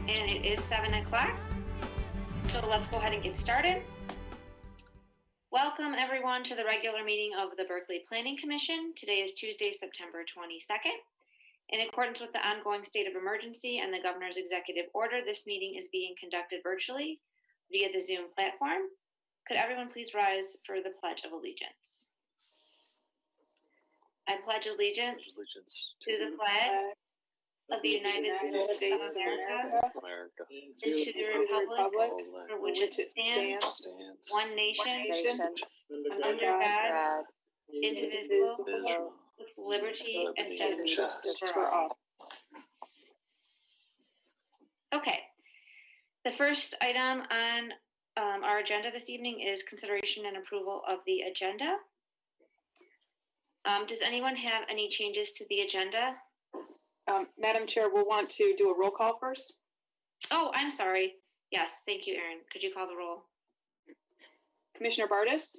and it is 7 o'clock. So let's go ahead and get started. Welcome everyone to the regular meeting of the Berkeley Planning Commission. Today is Tuesday, September 22nd. In accordance with the ongoing state of emergency and the governor's executive order, this meeting is being conducted virtually via the Zoom platform. Could everyone please rise for the Pledge of Allegiance? I pledge allegiance to the flag of the United States of America and to the republic for which it stands, one nation, under God, indivisible, with liberty and justice for all. Okay. The first item on our agenda this evening is consideration and approval of the agenda. Does anyone have any changes to the agenda? Madam Chair, we'll want to do a roll call first. Oh, I'm sorry. Yes, thank you, Erin. Could you call the roll? Commissioner Bartis?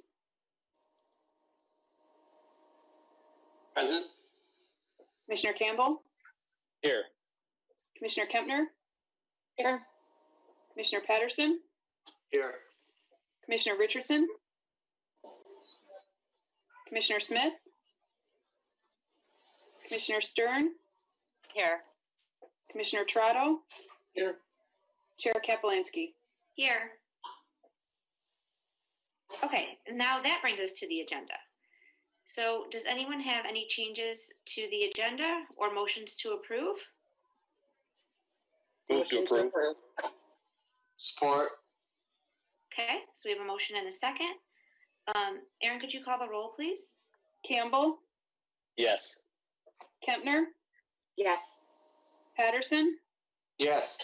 Present. Commissioner Campbell? Here. Commissioner Kempner? Here. Commissioner Patterson? Here. Commissioner Richardson? Commissioner Smith? Commissioner Stern? Here. Commissioner Trotto? Here. Chair Kapelanski? Here. Okay, now that brings us to the agenda. So does anyone have any changes to the agenda or motions to approve? Move to approve. Support. Okay, so we have a motion and a second. Erin, could you call the roll, please? Campbell? Yes. Kempner? Yes. Patterson? Yes.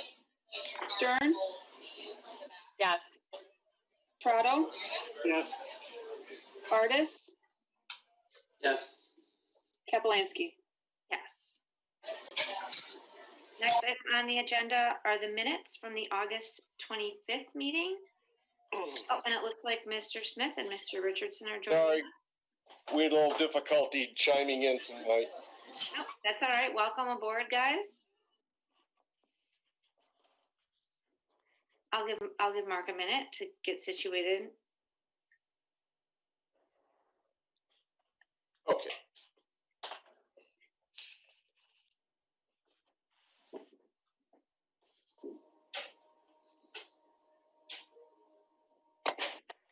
Stern? Yes. Trotto? Yes. Bartis? Yes. Yes. Kapelanski? Next item on the agenda are the minutes from the August 25th meeting. Oh, and it looks like Mr. Smith and Mr. Richardson are joining Sorry. us. We had a little difficulty chiming in tonight. Oh, that's all right. Welcome aboard, guys. I'll give Mark a minute to get situated. Okay.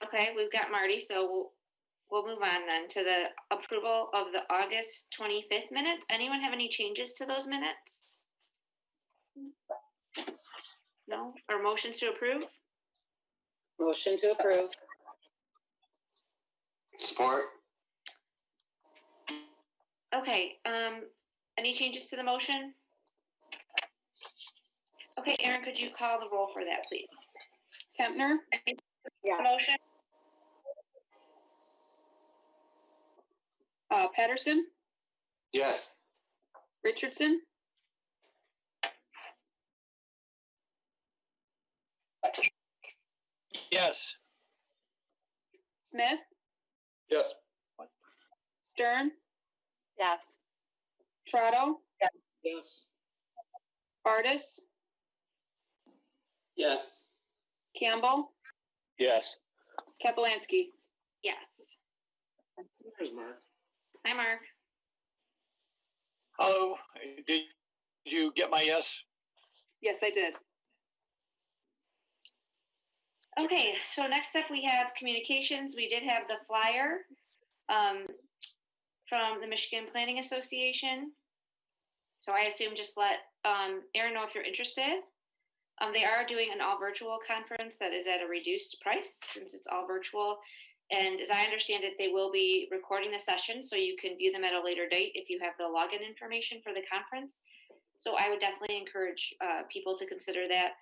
Okay, we've got Marty, so we'll move on then to the approval of the August 25th minutes. Anyone have any changes to those minutes? No? Or motions to approve? Motion to approve. Support. Okay, any changes to the motion? Okay, Erin, could you call the roll for that, please? Kempner? Yes. Motion? Patterson? Yes. Richardson? Yes. Smith? Yes. Stern? Yes. Trotto? Yes. Bartis? Yes. Campbell? Yes. Kapelanski? Yes. There's Mark. Hi, Mark. Hello. Did you get my yes? Yes, I did. Okay, so next up we have communications. We did have the flyer from the Michigan Planning Association. So I assume just let Erin know if you're interested. They are doing an all virtual conference that is at a reduced price since it's all virtual. And as I understand it, they will be recording the session so you can view them at a later date if you have the login information for the conference. So I would definitely encourage people to consider that.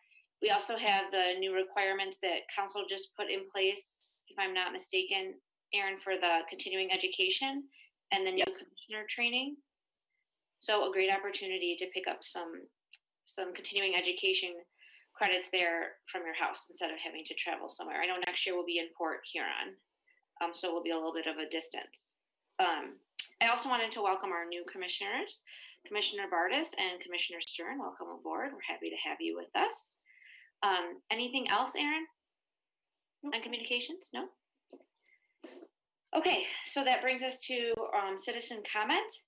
We also have the new requirements that council just put in place, if I'm not mistaken, Erin, for the continuing education and the new commissioner training. So a great opportunity to pick up some continuing education credits there from your house instead of having to travel somewhere. I know next year we'll be in Port Huron, so we'll be a little bit of a distance. I also wanted to welcome our new commissioners, Commissioner Bardis and Commissioner Stern, welcome aboard. We're happy to have you with us. Anything else, Aaron? On communications? No? Okay, so that brings us to citizen comment.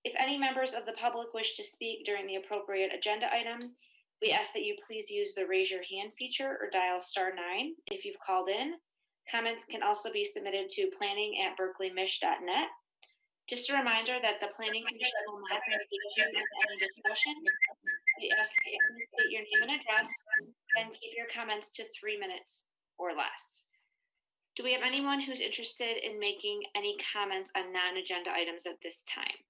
If any members of the public wish to speak during the appropriate agenda item, we ask that you please use the raise your hand feature or dial *9 if you've called in. Comments can also be submitted to planning@berkleymich.net. Just a reminder that the Planning Commission will not be engaging in any discussion. We ask that you please state your name and address and keep your comments to 3 minutes or less. Do we have anyone who's interested in making any comments on non-agenda items at this time?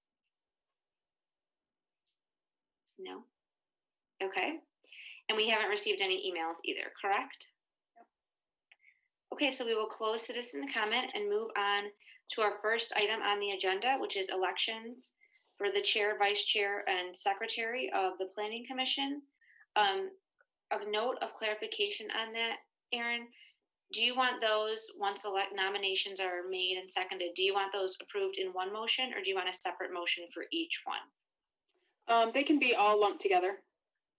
No? Okay. And we haven't received any emails either, correct? Yep. Okay, so we will close citizen comment and move on to our first item on the agenda, which is elections for the chair, vice chair, and secretary of the Planning Commission. A note of clarification on that, Aaron, do you want those, once nominations are made and seconded, do you want those approved in one motion, or do you want a separate motion for each one? They can be all lumped together.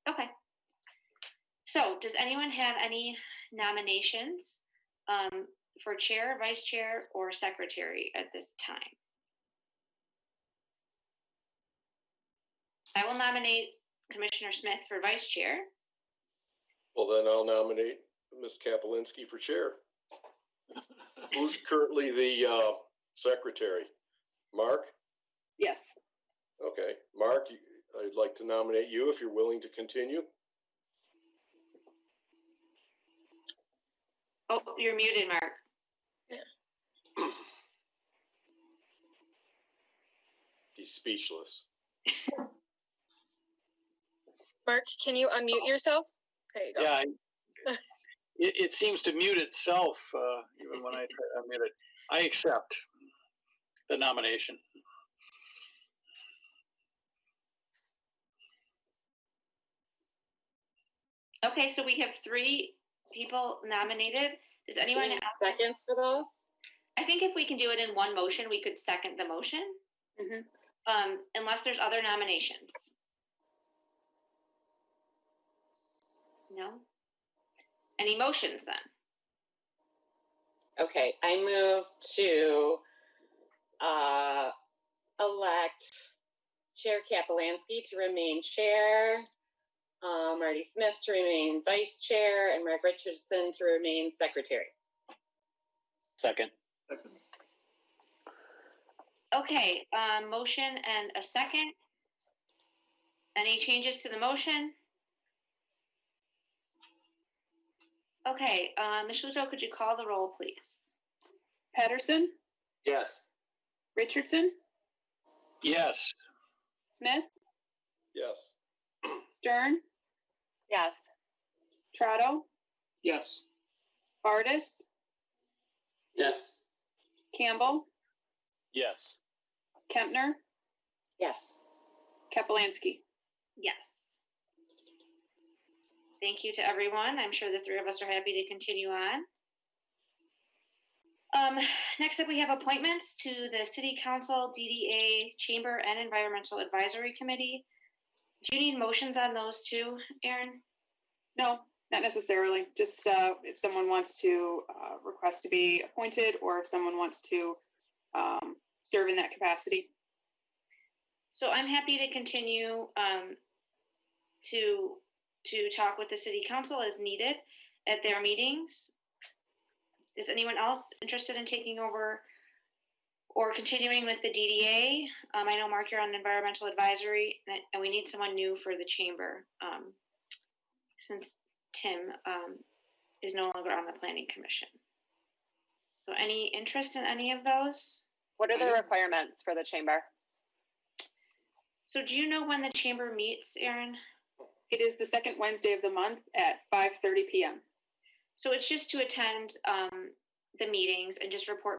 Okay. So does anyone have any nominations for chair, vice chair, or secretary at this time? I will nominate Commissioner Smith for vice chair. Well, then I'll nominate Ms. Kapelinski for chair. Who's currently the secretary? Mark? Yes. Okay, Mark, I'd like to nominate you if you're willing to continue. Oh, you're muted, Mark. He's speechless. Mark, can you unmute yourself? There you go. Yeah, it seems to mute itself even when I try to unmute it. I accept the nomination. Okay, so we have 3 people nominated. Does anyone Any else? seconds for those? I think if we can do it in one motion, we could second the motion. Mm-hmm. Unless there's other nominations. No? Any motions then? Okay, I move to elect Chair Kapelinski to remain chair, Marty Smith to remain vice chair, and Mark Richardson to remain secretary. Second. Okay, motion and a second. Any changes to the motion? Okay, Ms. Luto, could you call the roll, please? Patterson, Yes. Richardson, Yes. Smith, Yes. Stern, Yes. Trotto, Yes. Bardis, Yes. Campbell, Yes. Kempner, Yes. Kapelinski. Yes. Thank you to everyone. I'm sure the 3 of us are happy to continue on. Next up, we have appointments to the City Council, DDA, Chamber, and Environmental Advisory Committee. Do you need motions on those too, Aaron? No, not necessarily. Just if someone wants to request to be appointed, or if someone wants to serve in that capacity. So I'm happy to continue to talk with the City Council as needed at their meetings. Is anyone else interested in taking over or continuing with the DDA? I know, Mark, you're on Environmental Advisory, and we need someone new for the Chamber since Tim is no longer on the Planning Commission. So any interest in any of those? What are the requirements for the chamber? So do you know when the Chamber meets, Aaron? It is the second Wednesday of the month at 5:30 p.m. So it's just to attend the meetings and just report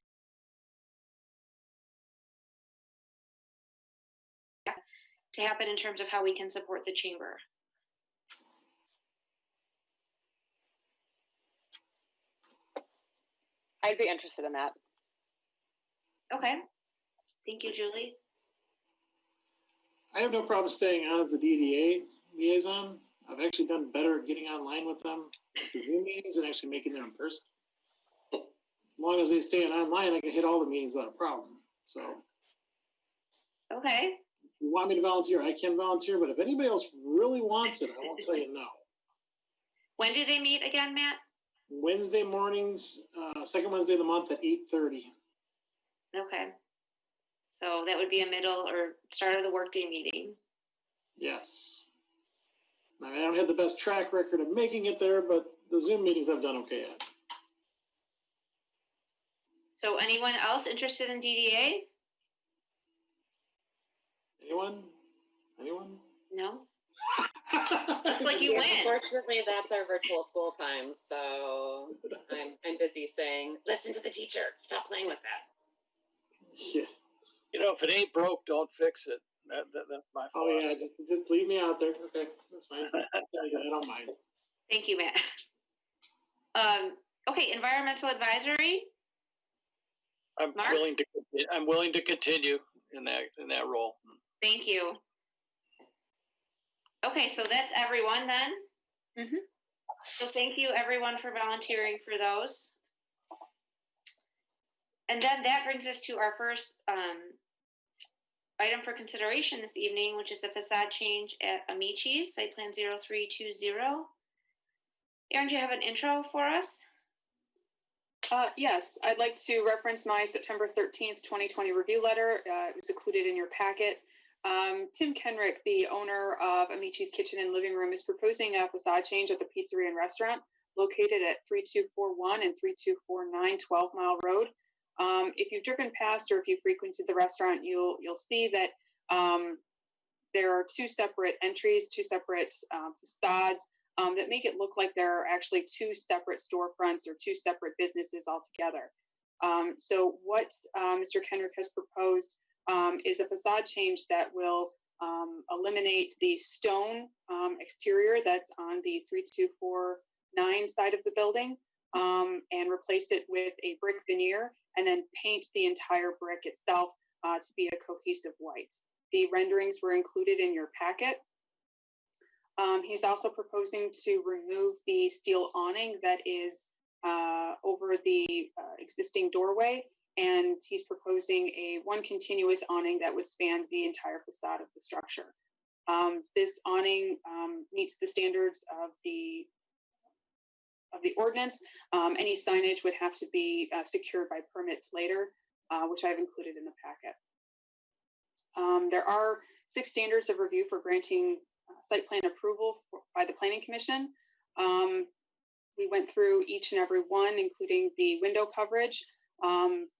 to happen in terms of how we can support the Chamber. I'd be interested in that. Okay. Thank you, Julie. I have no problem staying on as the DDA liaison. I've actually done better at getting online with them, the Zoom meetings, and actually making them in person. As long as they stay online, I can hit all the meetings without a problem. So Okay. if you want me to volunteer, I can volunteer, but if anybody else really wants it, I won't tell you no. When do they meet again, Matt? Wednesday mornings, second Wednesday of the month at 8:30. Okay. So that would be a middle or start of the workday meeting. Yes. I mean, I don't have the best track record of making it there, but the Zoom meetings I've done okay at. So anyone else interested in DDA? Anyone? Anyone? No? Looks like you Yes, win. unfortunately, that's our virtual school time. So I'm busy saying, listen to the teacher. Stop playing with that. Yeah. You know, if it ain't broke, don't fix it. That's my Oh yeah, philosophy. just leave me out there. Okay, that's fine. I don't mind. Thank you, Matt. Okay, environmental advisory. I'm Mark? willing to continue in that role. Thank you. Okay, so that's everyone then. Mhm. So thank you everyone for volunteering for those. And then that brings us to our first item for consideration this evening, which is a facade change at Amici's, site plan 0320. Erin, do you have an intro for us? Yes, I'd like to reference my September 13th, 2020 review letter. It was included in your packet. Tim Kenrick, the owner of Amici's Kitchen and Living Room, is proposing a facade change at the pizzeria and restaurant located at 3241 and 3249 12 Mile Road. If you've driven past or if you frequented the restaurant, you'll see that there are two separate entries, two separate facades that make it look like there are actually two separate storefronts or two separate businesses altogether. So what Mr. Kenrick has proposed is a facade change that will eliminate the stone exterior that's on the 3249 side of the building and replace it with a brick veneer and then paint the entire brick itself to be a cohesive white. The renderings were included in your packet. He's also proposing to remove the steel awning that is over the existing doorway, and he's proposing one continuous awning that would span the entire facade of the structure. This awning meets the standards of the ordinance. Any signage would have to be secured by permits later, which I've included in the packet. There are 6 standards of review for granting site plan approval by the Planning Commission. We went through each and every one, including the window coverage.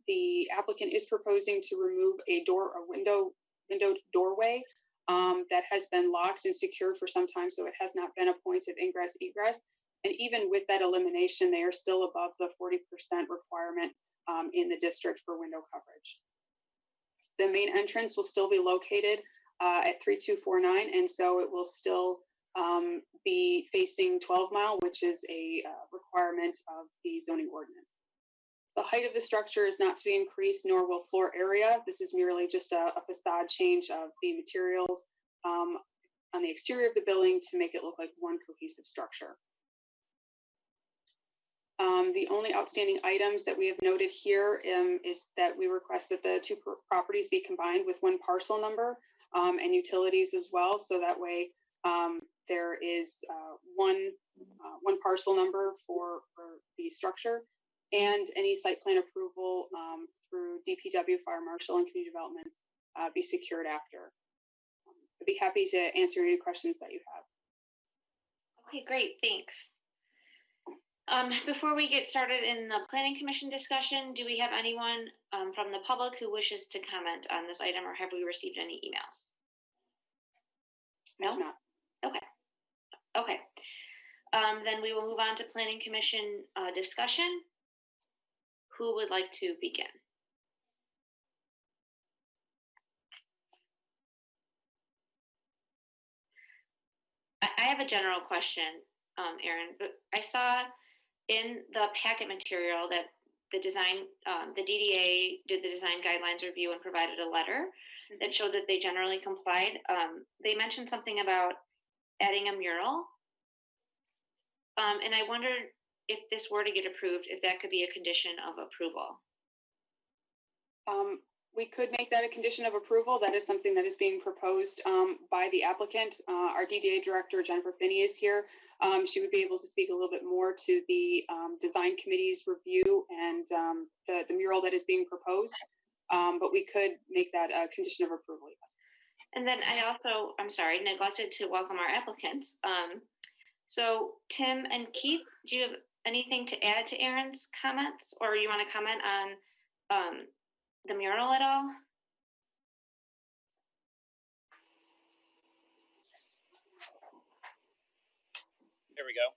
The applicant is proposing to remove a windowed doorway that has been locked and secured for some time, so it has not been a point of ingress egress. And even with that elimination, they are still above the 40% requirement in the district for window coverage. The main entrance will still be located at 3249, and so it will still be facing 12 Mile, which is a requirement of the zoning ordinance. The height of the structure is not to be increased, nor will floor area. This is merely just a facade change of the materials on the exterior of the building to make it look like one cohesive structure. The only outstanding items that we have noted here is that we request that the 2 properties be combined with 1 parcel number and utilities as well. So that way there is one parcel number for the structure, and any site plan approval through DPW, Fire Marshal, and Community Developments be secured after. I'd be happy to answer any questions that you have. Okay, great, thanks. Before we get started in the Planning Commission discussion, do we have anyone from the public who wishes to comment on this item, or have we received any emails? No? Not. Okay. Then we will move on to Planning Commission discussion. Who would like to begin? I have a general question, Erin. But I saw in the packet material that the DDA did the design guidelines review and provided a letter. that showed that they generally complied. They mentioned something about adding a mural. And I wondered if this were to get approved, if that could be a condition of approval. We could make that a condition of approval. That is something that is being proposed by the applicant. Our DDA director, Jennifer Finney, is here. She would be able to speak a little bit more to the design committee's review and the mural that is being proposed. But we could make that a condition of approval, yes. And then I also, I'm sorry, neglected to welcome our applicants. So Tim and Keith, do you have anything to add to Aaron's comments, or you want to comment on the mural at all? There we go.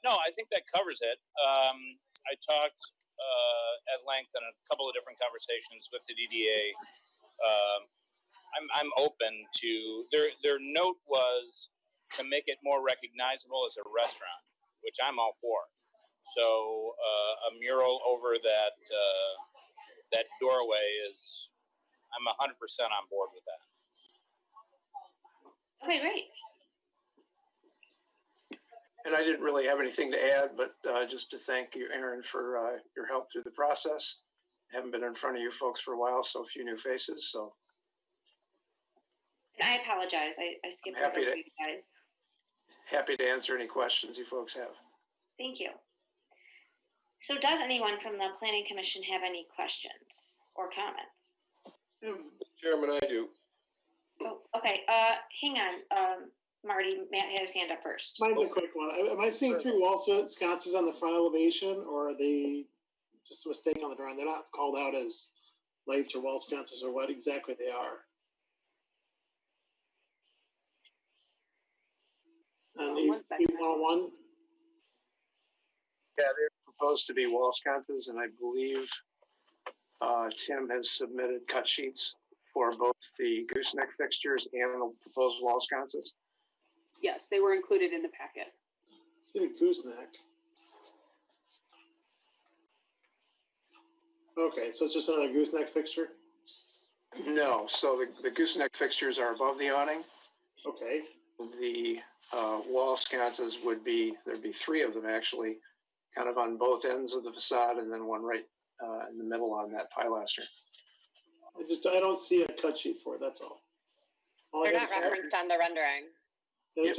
No, I think that covers it. I talked at length in a couple of different conversations with the DDA. I'm open to their note was to make it more recognizable as a restaurant, which I'm all for. So a mural over that that doorway is, I'm 100% on board with that. Okay, great. And I didn't really have anything to add, but just to thank you, Aaron, for your help through the process. I haven't been in front of you folks for a while, so a few new faces. So And I apologize. I skipped over you guys. Happy to answer any questions you folks have. Thank you. So does anyone from the Planning Commission have any questions or comments? Chairman, I do. Oh, okay, hang on, Marty, Matt had his hand up first. Mine's a quick one. Am I seeing three wall sconces on the front elevation, or are they just a mistake on the drawing? They're not called out as lights or wall sconces, or what exactly they are. And 101. Yeah, they're proposed to be wall sconces, and I believe Tim has submitted cut sheets for both the gooseneck fixtures and the proposed wall sconces. Yes, they were included in the packet. See the gooseneck. Okay, so it's just another gooseneck fixture? No, so the gooseneck fixtures are above the awning. Okay. The wall sconces would be, there'd be three of them actually, kind of on both ends of the facade, and then one right in the middle on that pilaster. I don't see a cut sheet for it, that's all. They're not referenced on the rendering. It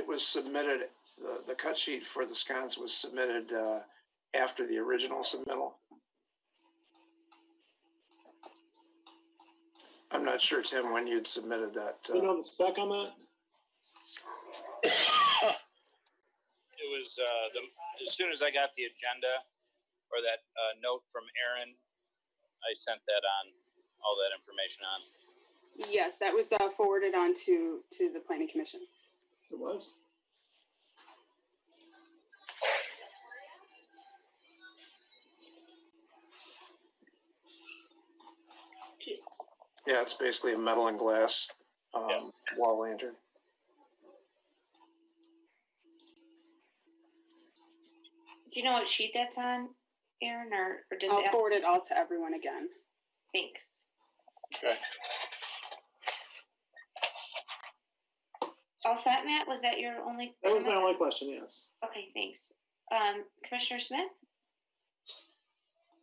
was submitted, the cut sheet for the sconce was submitted after the original submittal. I'm not sure, Tim, when you'd submitted that. Do you know the spec on that? It was as soon as I got the agenda or that note from Aaron, I sent that on, all that information on. Yes, that was forwarded on to the Planning Commission. It was? Yeah, it's basically a metal and glass wall lantern. Do you know what sheet that's on, Aaron, or does I'll forward it all to everyone again. Thanks. Okay. All set, Matt? Was that your only? That was my only question, yes. Okay, thanks. Commissioner Smith?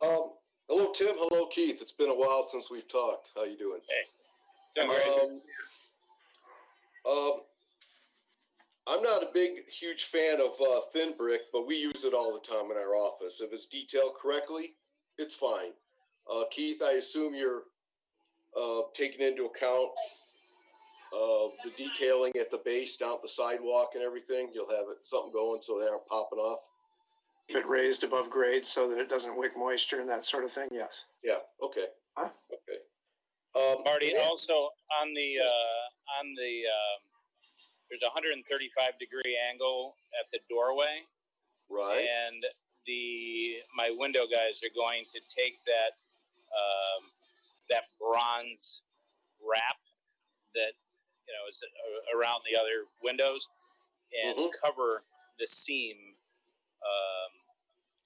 Hello, Tim. Hello, Keith. It's been a while since we've talked. How you doing? Hey, doing great. I'm not a huge fan of thin brick, but we use it all the time in our office. If it's detailed correctly, it's fine. Keith, I assume you're taking into account the detailing at the base, down the sidewalk and everything. You'll have something going so they aren't popping off. Keep it raised above grade so that it doesn't wick moisture and that sort of thing, yes. Yeah, okay. Huh? Okay. Marty, also on the there's a 135-degree angle at the doorway. Right. And my window guys are going to take that that bronze wrap that is around the other windows and cover the seam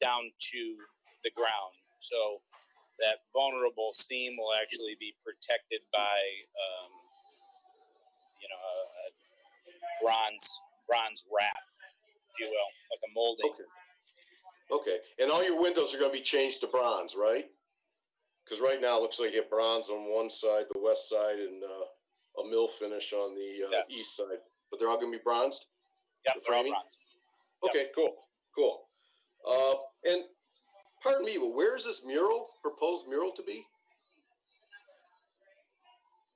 down to the ground. So that vulnerable seam will actually be protected by, a bronze wrap, if you will, like a molding. Okay. And all your windows are going to be changed to bronze, right? Because right now it looks like you have bronze on one side, the west side, and a mill finish on the east side. But they're all going to be bronzed? Yep, they're all bronze. Okay, cool. And pardon me, but where is this proposed mural to be?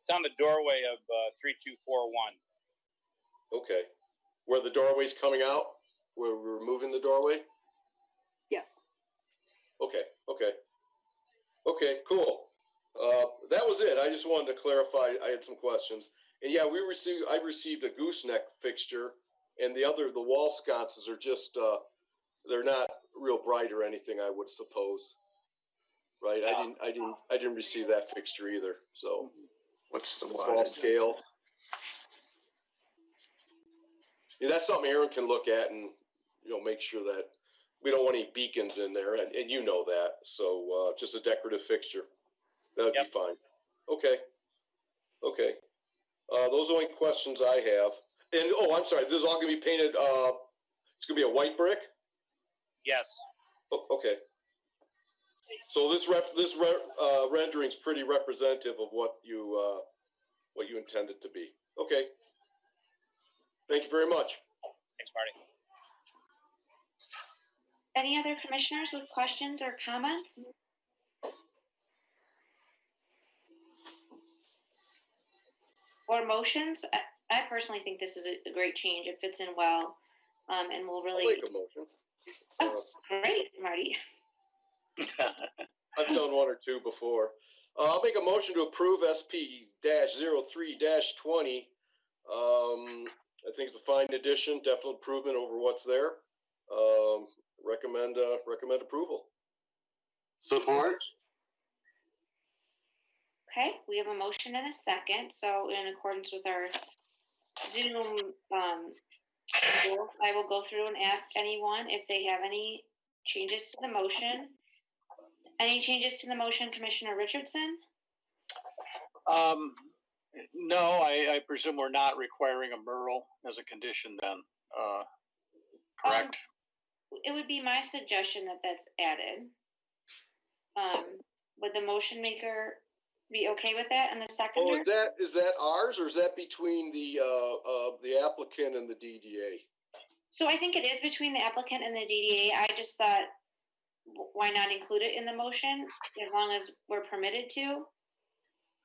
It's on the doorway of 3241. Okay. Where the doorway's coming out? Where we're removing the doorway? Yes. Okay, cool. That was it. I just wanted to clarify. I had some questions. And yeah, I received a gooseneck fixture, and the wall sconces are just, they're not real bright or anything, I would suppose. Right? I didn't receive that fixture either. So What's the small scale. Yeah, that's something Aaron can look at and, make sure that we don't want any beacons in there, and you know that. So just a decorative fixture. That would be fine. Okay. Those are the only questions I have. And, I'm sorry, this is all going to be painted, it's going to be a white brick? Yes. Oh, okay. So this rendering is pretty representative of what you intended to be. Okay. Thank you very much. Thanks, Marty. Any other commissioners with questions or comments? Or motions? I personally think this is a great change. It fits in well, and will really. I'll make a motion. Oh, great, Marty. I've done one or two before. I'll make a motion to approve SP-03-20. I think it's a fine addition, definite improvement over what's there. Recommend approval. Support. Okay, we have a motion and a second. So in accordance with our Zoom rules, I will go through and ask anyone if they have any changes to the motion. Any changes to the motion, Commissioner Richardson? No, I presume we're not requiring a mural as a condition then, correct? It would be my suggestion that that's added. Would the motion maker be okay with that? And the seconder? Oh, is that ours, or is that between the applicant and the DDA? So I think it is between the applicant and the DDA. I just thought, why not include it in the motion as long as we're permitted to?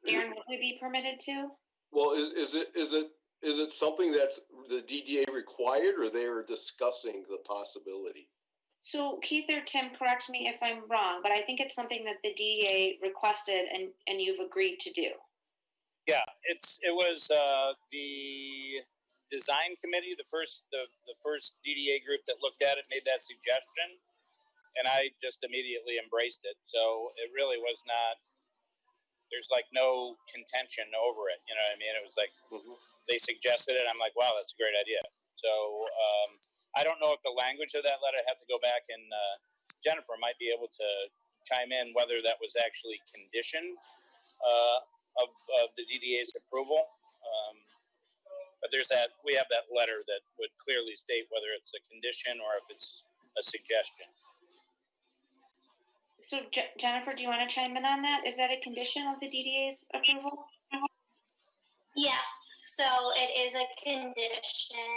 Aaron, would we be permitted to? Well, is it something that's the DDA required, or they are discussing the possibility? So Keith or Tim, correct me if I'm wrong, but I think it's something that the DDA requested and you've agreed to do. Yeah, it was the design committee, the first DDA group that looked at it made that suggestion, and I just immediately embraced it. So it really was not. There's like no contention over it. You know what I mean? It was like they suggested it. I'm like, wow, that's a great idea. So I don't know if the language of that letter, I have to go back and Jennifer might be able to chime in whether that was actually condition of the DDA's approval. But there's that, we have that letter that would clearly state whether it's a condition or if it's a suggestion. So Jennifer, do you want to chime in on that? Is that a condition of the DDA's approval? Yes, so it is a condition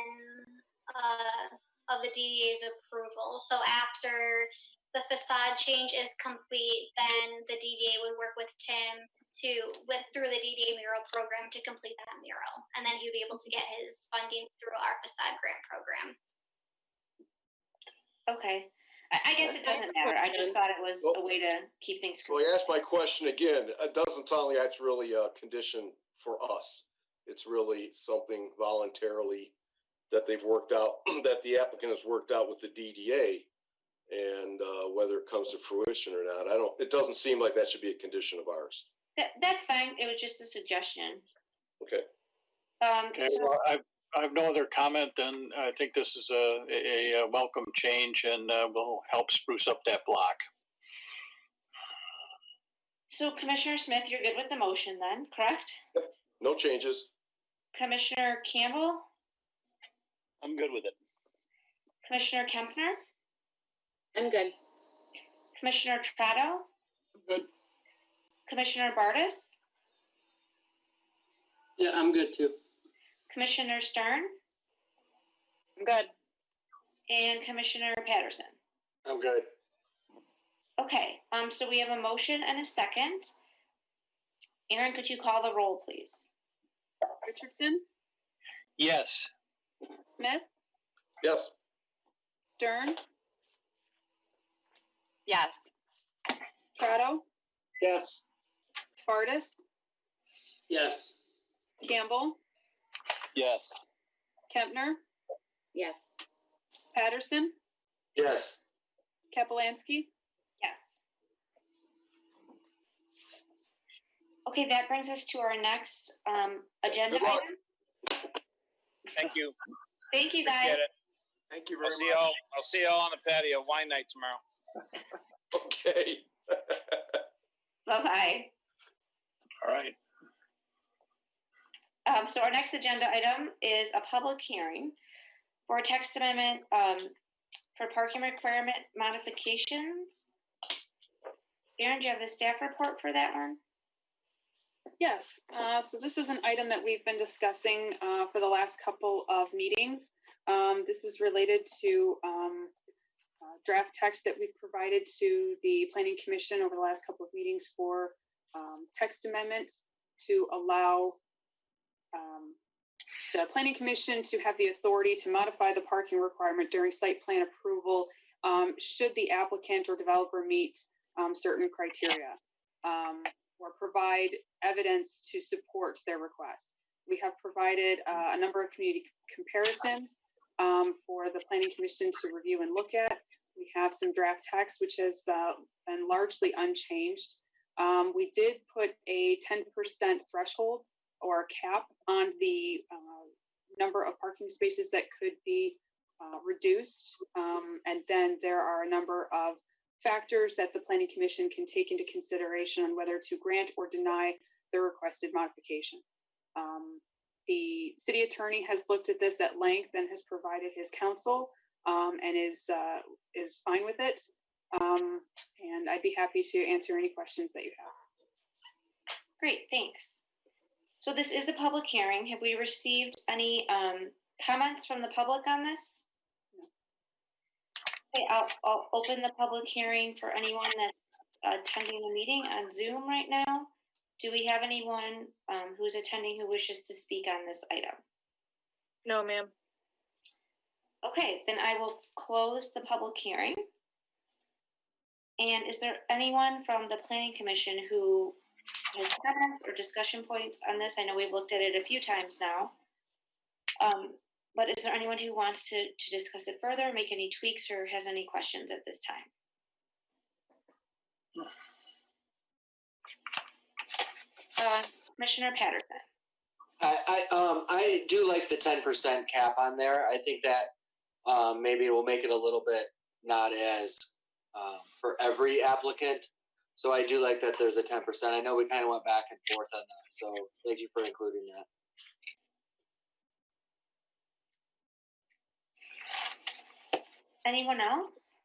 of the DDA's approval. So after the facade change is complete, then the DDA would work with Tim through the DDA mural program to complete that mural. And then he'd be able to get his funding through our facade grant program. Okay. I guess it doesn't matter. I just thought it was a way to keep things consistent. So I asked my question again. It doesn't sound like that's really a condition for us. It's really something voluntarily that they've worked out, that the applicant has worked out with the DDA, and whether it comes to fruition or not, it doesn't seem like that should be a condition of ours. That's fine. It was just a suggestion. Okay. Okay. So, well, I have no other comment. Then I think this is a welcome change and will help spruce up that block. So Commissioner Smith, you're good with the motion then, correct? No changes. Commissioner Campbell, I'm good with it. Commissioner Kempner, I'm good. Commissioner Trotto, Good. Commissioner Bartis, Yeah, I'm good too. Commissioner Stern, I'm good. and Commissioner Patterson. I'm good. Okay, so we have a motion and a second. Aaron, could you call the roll, please? Richardson, Yes. Smith, Yes. Stern, Yes. Trotto, Yes. Bartis, Yes. Campbell, Yes. Kempner, Yes. Patterson, Yes. Kapelansky. Yes. Okay, that brings us to our next agenda Good luck. item. Thank you. Thank you, guys. Appreciate it. Thank you I'll very see much. I'll see y'all on the patio wine night tomorrow. Okay. Bye-bye. All right. So our next agenda item is a public hearing for a text amendment for parking requirement modifications. Aaron, do you have the staff report for that one? Yes, so this is an item that we've been discussing for the last couple of meetings. This is related to draft text that we've provided to the Planning Commission over the last couple of meetings for text amendment to allow the Planning Commission to have the authority to modify the parking requirement during site plan approval should the applicant or developer meet certain criteria or provide evidence to support their request. We have provided a number of community comparisons for the Planning Commission to review and look at. We have some draft text, which has been largely unchanged. We did put a 10% threshold or cap on the number of parking spaces that could be reduced. And then there are a number of factors that the Planning Commission can take into consideration on whether to grant or deny the requested modification. The city attorney has looked at this at length and has provided his counsel and is fine with it. And I'd be happy to answer any questions that you have. Great, thanks. So this is a public hearing. Have we received any comments from the public on this? Okay, I'll open the public hearing for anyone that's attending the meeting on Zoom right now. Do we have anyone who's attending who wishes to speak on this item? No, ma'am. Okay, then I will close the public hearing. And is there anyone from the Planning Commission who has comments or discussion points on this? I know we've looked at it a few times now. But is there anyone who wants to discuss it further, make any tweaks, or has any questions at this time? Commissioner Patterson. I do like the 10% cap on there. I think that maybe it will make it a little bit not as for every applicant. So I do like that there's a 10%. I know we kind of went back and forth on that. So thank you for including that. Anyone else?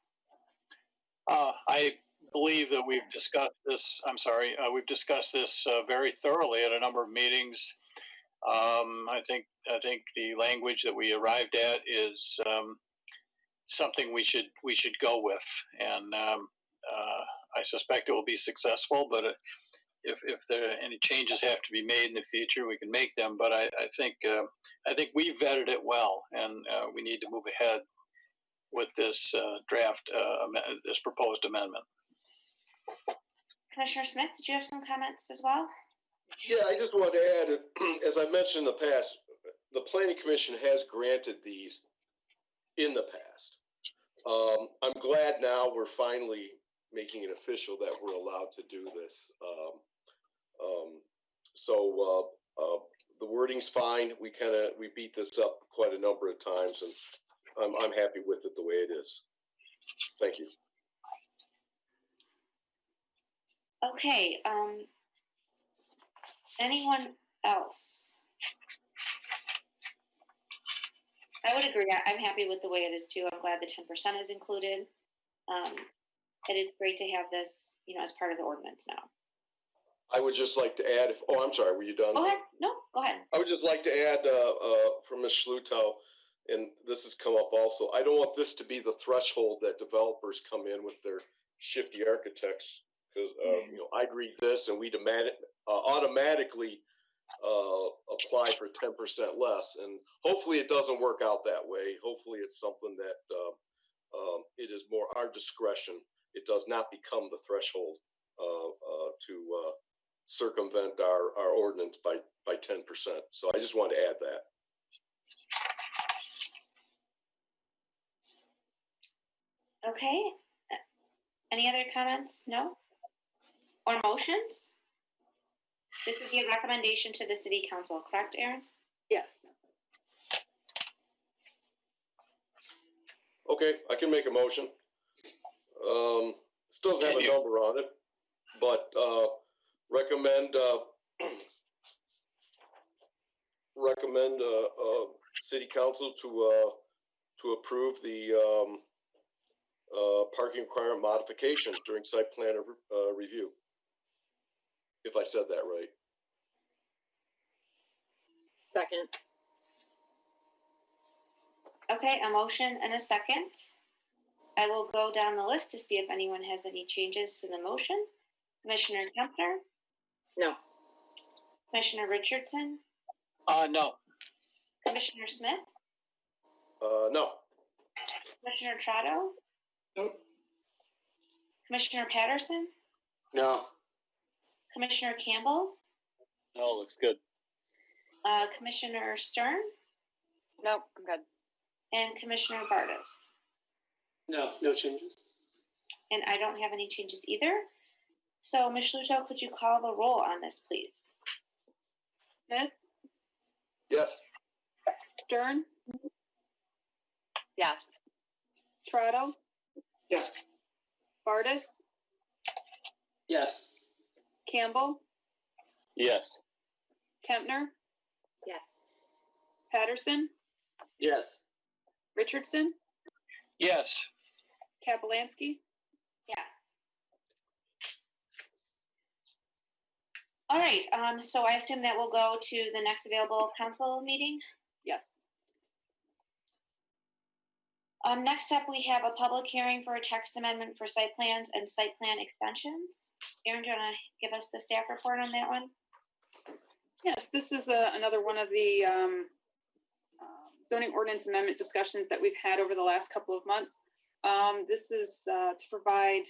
I believe that we've discussed this. We've discussed this very thoroughly at a number of meetings. I think the language that we arrived at is something we should go with, and I suspect it will be successful. But if there are any changes have to be made in the future, we can make them. But I think we vetted it well, and we need to move ahead with this draft, this proposed amendment. Commissioner Smith, did you have some comments as well? Yeah, I just want to add, as I mentioned in the past, the Planning Commission has granted these in the past. I'm glad now we're finally making it official that we're allowed to do this. So the wording's fine. We beat this up quite a number of times, and I'm happy with it the way it is. Thank you. Okay, anyone else? I would agree. I'm happy with the way it is too. I'm glad the 10% is included. It is great to have this, as part of the ordinance now. I would just like to add, I'm sorry, were you done? Go ahead. No, go ahead. I would just like to add from Ms. Schlutow, and this has come up also, I don't want this to be the threshold that developers come in with their shifty architects, because I'd read this and we'd automatically apply for 10% less, and hopefully it doesn't work out that way. Hopefully it's something that it is more our discretion. It does not become the threshold to circumvent our ordinance by 10%. So I just wanted to add that. Okay. Any other comments? No? Or motions? This would be a recommendation to the city council, correct, Erin? Yes. Okay, I can make a motion. This doesn't have a number on it, but recommend city council to approve the parking requirement modifications during site plan review. If I said that right. Second. Okay, a motion and a second. I will go down the list to see if anyone has any changes to the motion. Commissioner Kempner? No. Commissioner Richardson? No. Commissioner Smith? No. Commissioner Trotto? Nope. Commissioner Patterson? No. Commissioner Campbell? No, looks good. Commissioner Stern? Nope, I'm good. And Commissioner Bartos? No changes. And I don't have any changes either. So, Ms. Schlutow, could you call the roll on this, please? Smith? Yes. Stern? Yes. Trotto? Yes. Bartis? Yes. Campbell? Yes. Kempner? Yes. Patterson? Yes. Richardson? Yes. Kapelansky? Yes. All right, so I assume that will go to the next available council meeting? Yes. Next up, we have a public hearing for a text amendment for site plans and site plan extensions. Erin, do you want to give us the staff report on that one? Yes, this is another one of the zoning ordinance amendment discussions that we've had over the last couple of months. This is to provide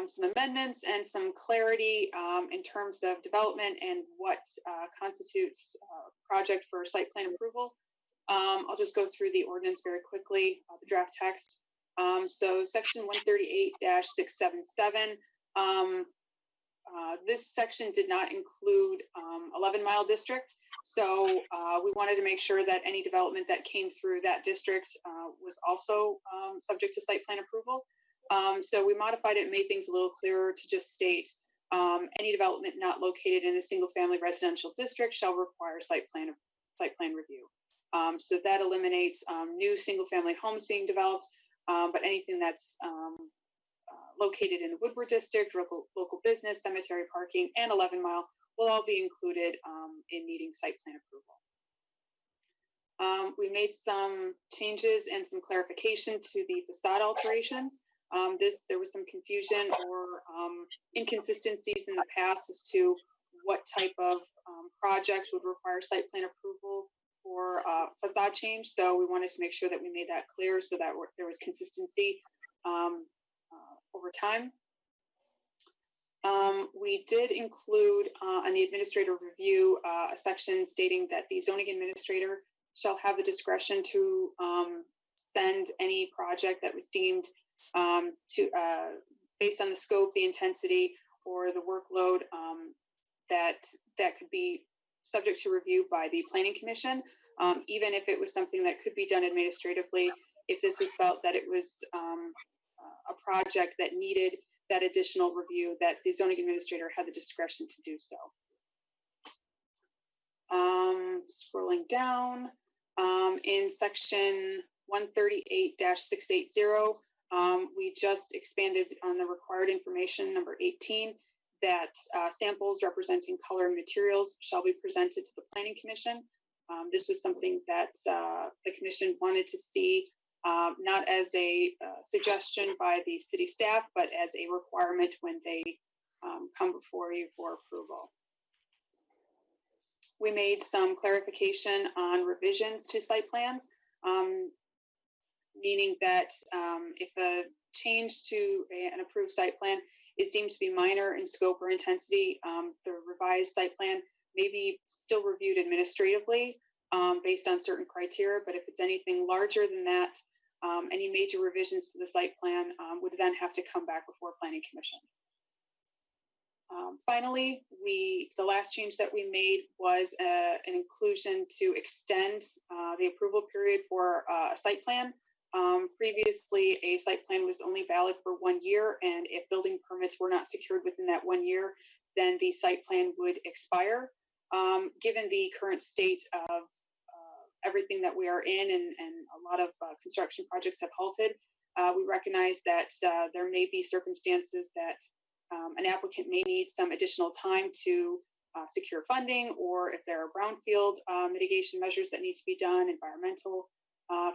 some amendments and some clarity in terms of development and what constitutes a project for site plan approval. I'll just go through the ordinance very quickly, the draft text. So section 138-677, this section did not include 11 Mile District. So we wanted to make sure that any development that came through that district was also subject to site plan approval. So we modified it and made things a little clearer to just state any development not located in a single family residential district shall require site plan review. So that eliminates new single family homes being developed, but anything that's located in the Woodward District, local business, cemetery parking, and 11 Mile will all be included in needing site plan approval. We made some changes and some clarification to the facade alterations. There was some confusion or inconsistencies in the past as to what type of project would require site plan approval for facade change. So we wanted to make sure that we made that clear so that there was consistency over time. We did include on the administrative review a section stating that the zoning administrator shall have the discretion to send any project that was deemed based on the scope, the intensity, or the workload that could be subject to review by the Planning Commission, even if it was something that could be done administratively. If this was felt that it was a project that needed that additional review, that the zoning administrator had the discretion to do so. Scrolling down, in section 138-680, we just expanded on the required information, number 18, that samples representing color and materials shall be presented to the Planning Commission. This was something that the Commission wanted to see, not as a suggestion by the city staff, but as a requirement when they come before you for approval. We made some clarification on revisions to site plans, meaning that if a change to an approved site plan is deemed to be minor in scope or intensity, the revised site plan may be still reviewed administratively based on certain criteria, but if it's anything larger than that, any major revisions to the site plan would then have to come back before Planning Commission. Finally, the last change that we made was an inclusion to extend the approval period for a site plan. Previously, a site plan was only valid for 1 year, and if building permits were not secured within that 1 year, then the site plan would expire. Given the current state of everything that we are in, and a lot of construction projects have halted, we recognize that there may be circumstances that an applicant may need some additional time to secure funding, or if there are brownfield mitigation measures that need to be done, environmental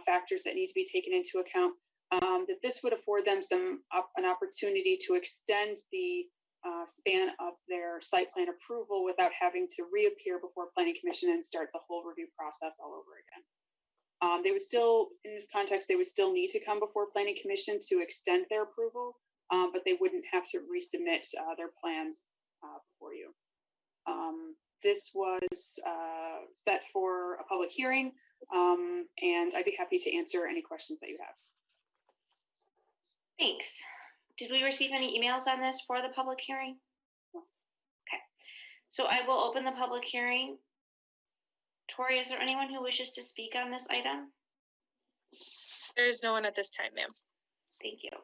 factors that need to be taken into account, that this would afford them an opportunity to extend the span of their site plan approval without having to reappear before Planning Commission and start the whole review process all over again. They would still, in this context, they would still need to come before Planning Commission to extend their approval, but they wouldn't have to resubmit their plans before you. This was set for a public hearing, and I'd be happy to answer any questions that you have. Thanks. Did we receive any emails on this for the public hearing? Okay, so I will open the public hearing. Tori, is there anyone who wishes to speak on this item? There is no one at this time, ma'am. Thank you.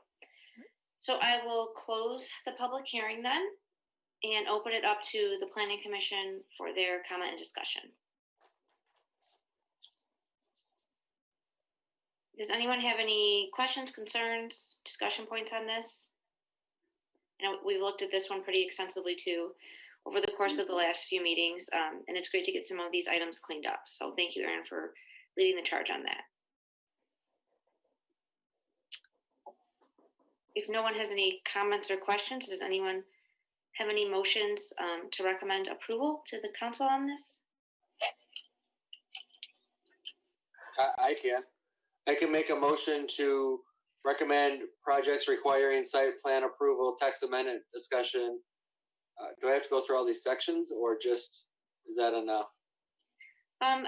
So I will close the public hearing then and open it up to the Planning Commission for their comment and discussion. Does anyone have any questions, concerns, discussion points on this? You know, we've looked at this one pretty extensively too over the course of the last few meetings, and it's great to get some of these items cleaned up. So thank you, Erin, for leading the charge on that. If no one has any comments or questions, does anyone have any motions to recommend approval to the council on this? I can make a motion to recommend projects requiring site plan approval, text amendment discussion. Do I have to go through all these sections, or just, is that enough? I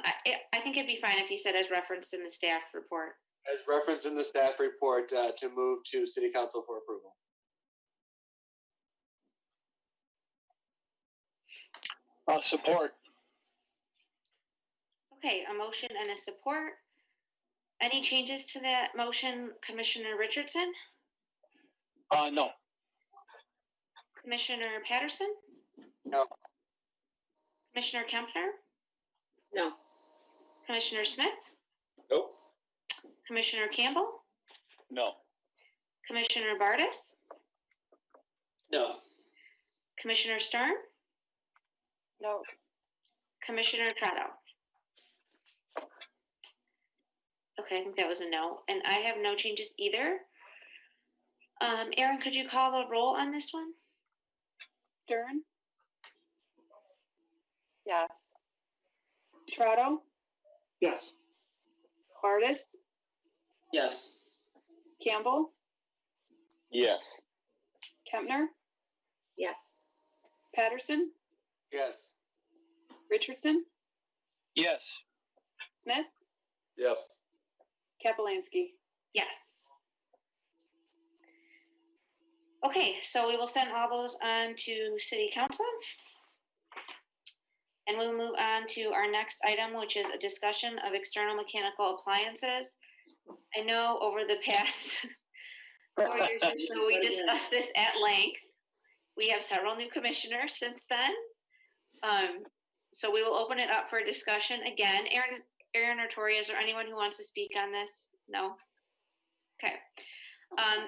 think it'd be fine if you said as referenced in the staff report. As referenced in the staff report, to move to City Council for approval. Support. Okay, a motion and a support. Any changes to that motion, Commissioner Richardson? No. Commissioner Patterson? No. Commissioner Kempner? No. Commissioner Smith? Nope. Commissioner Campbell? No. Commissioner Bardis? No. Commissioner Stern? No. Commissioner Trotto? Okay, I think that was a no. And I have no changes either. Erin, could you call the roll on this one? Stern? Yes. Trotto? Yes. Bardis? Yes. Campbell? Yes. Kempner? Yes. Patterson? Yes. Richardson? Yes. Smith? Yes. Kapelansky? Yes. Okay, so we will send all those on to City Council. And we'll move on to our next item, which is a discussion of external mechanical appliances. I know over the past So we discussed this at length. We have several new commissioners since then. So we will open it up for discussion again. Aaron or Tori, is there anyone who wants to speak on this? No? Okay.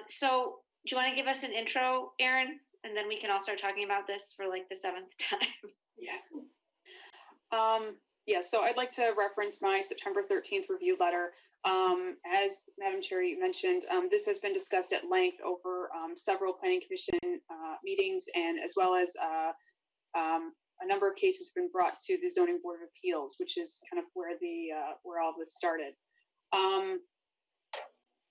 So do you want to give us an intro, Aaron? And then we can all start talking about this for like the 7th time. Yeah, so I'd like to reference my September 13th review letter. As Madam Chair, you mentioned, this has been discussed at length over several Planning Commission meetings, and as well as a number of cases have been brought to the Zoning Board of Appeals, which is kind of where where all of this started.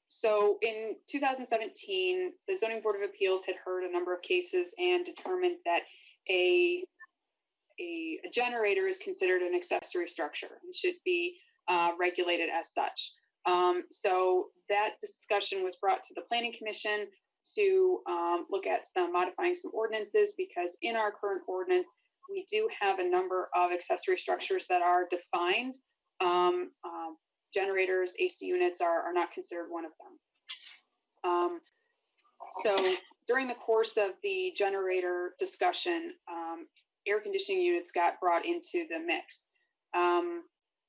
So in 2017, the Zoning Board of Appeals had heard a number of cases and determined that a generator is considered an accessory structure and should be regulated as such. So that discussion was brought to the Planning Commission to look at modifying some ordinances, because in our current ordinance, we do have a number of accessory structures that are defined. Generators, AC units are not considered one of them. So during the course of the generator discussion, air conditioning units got brought into the mix.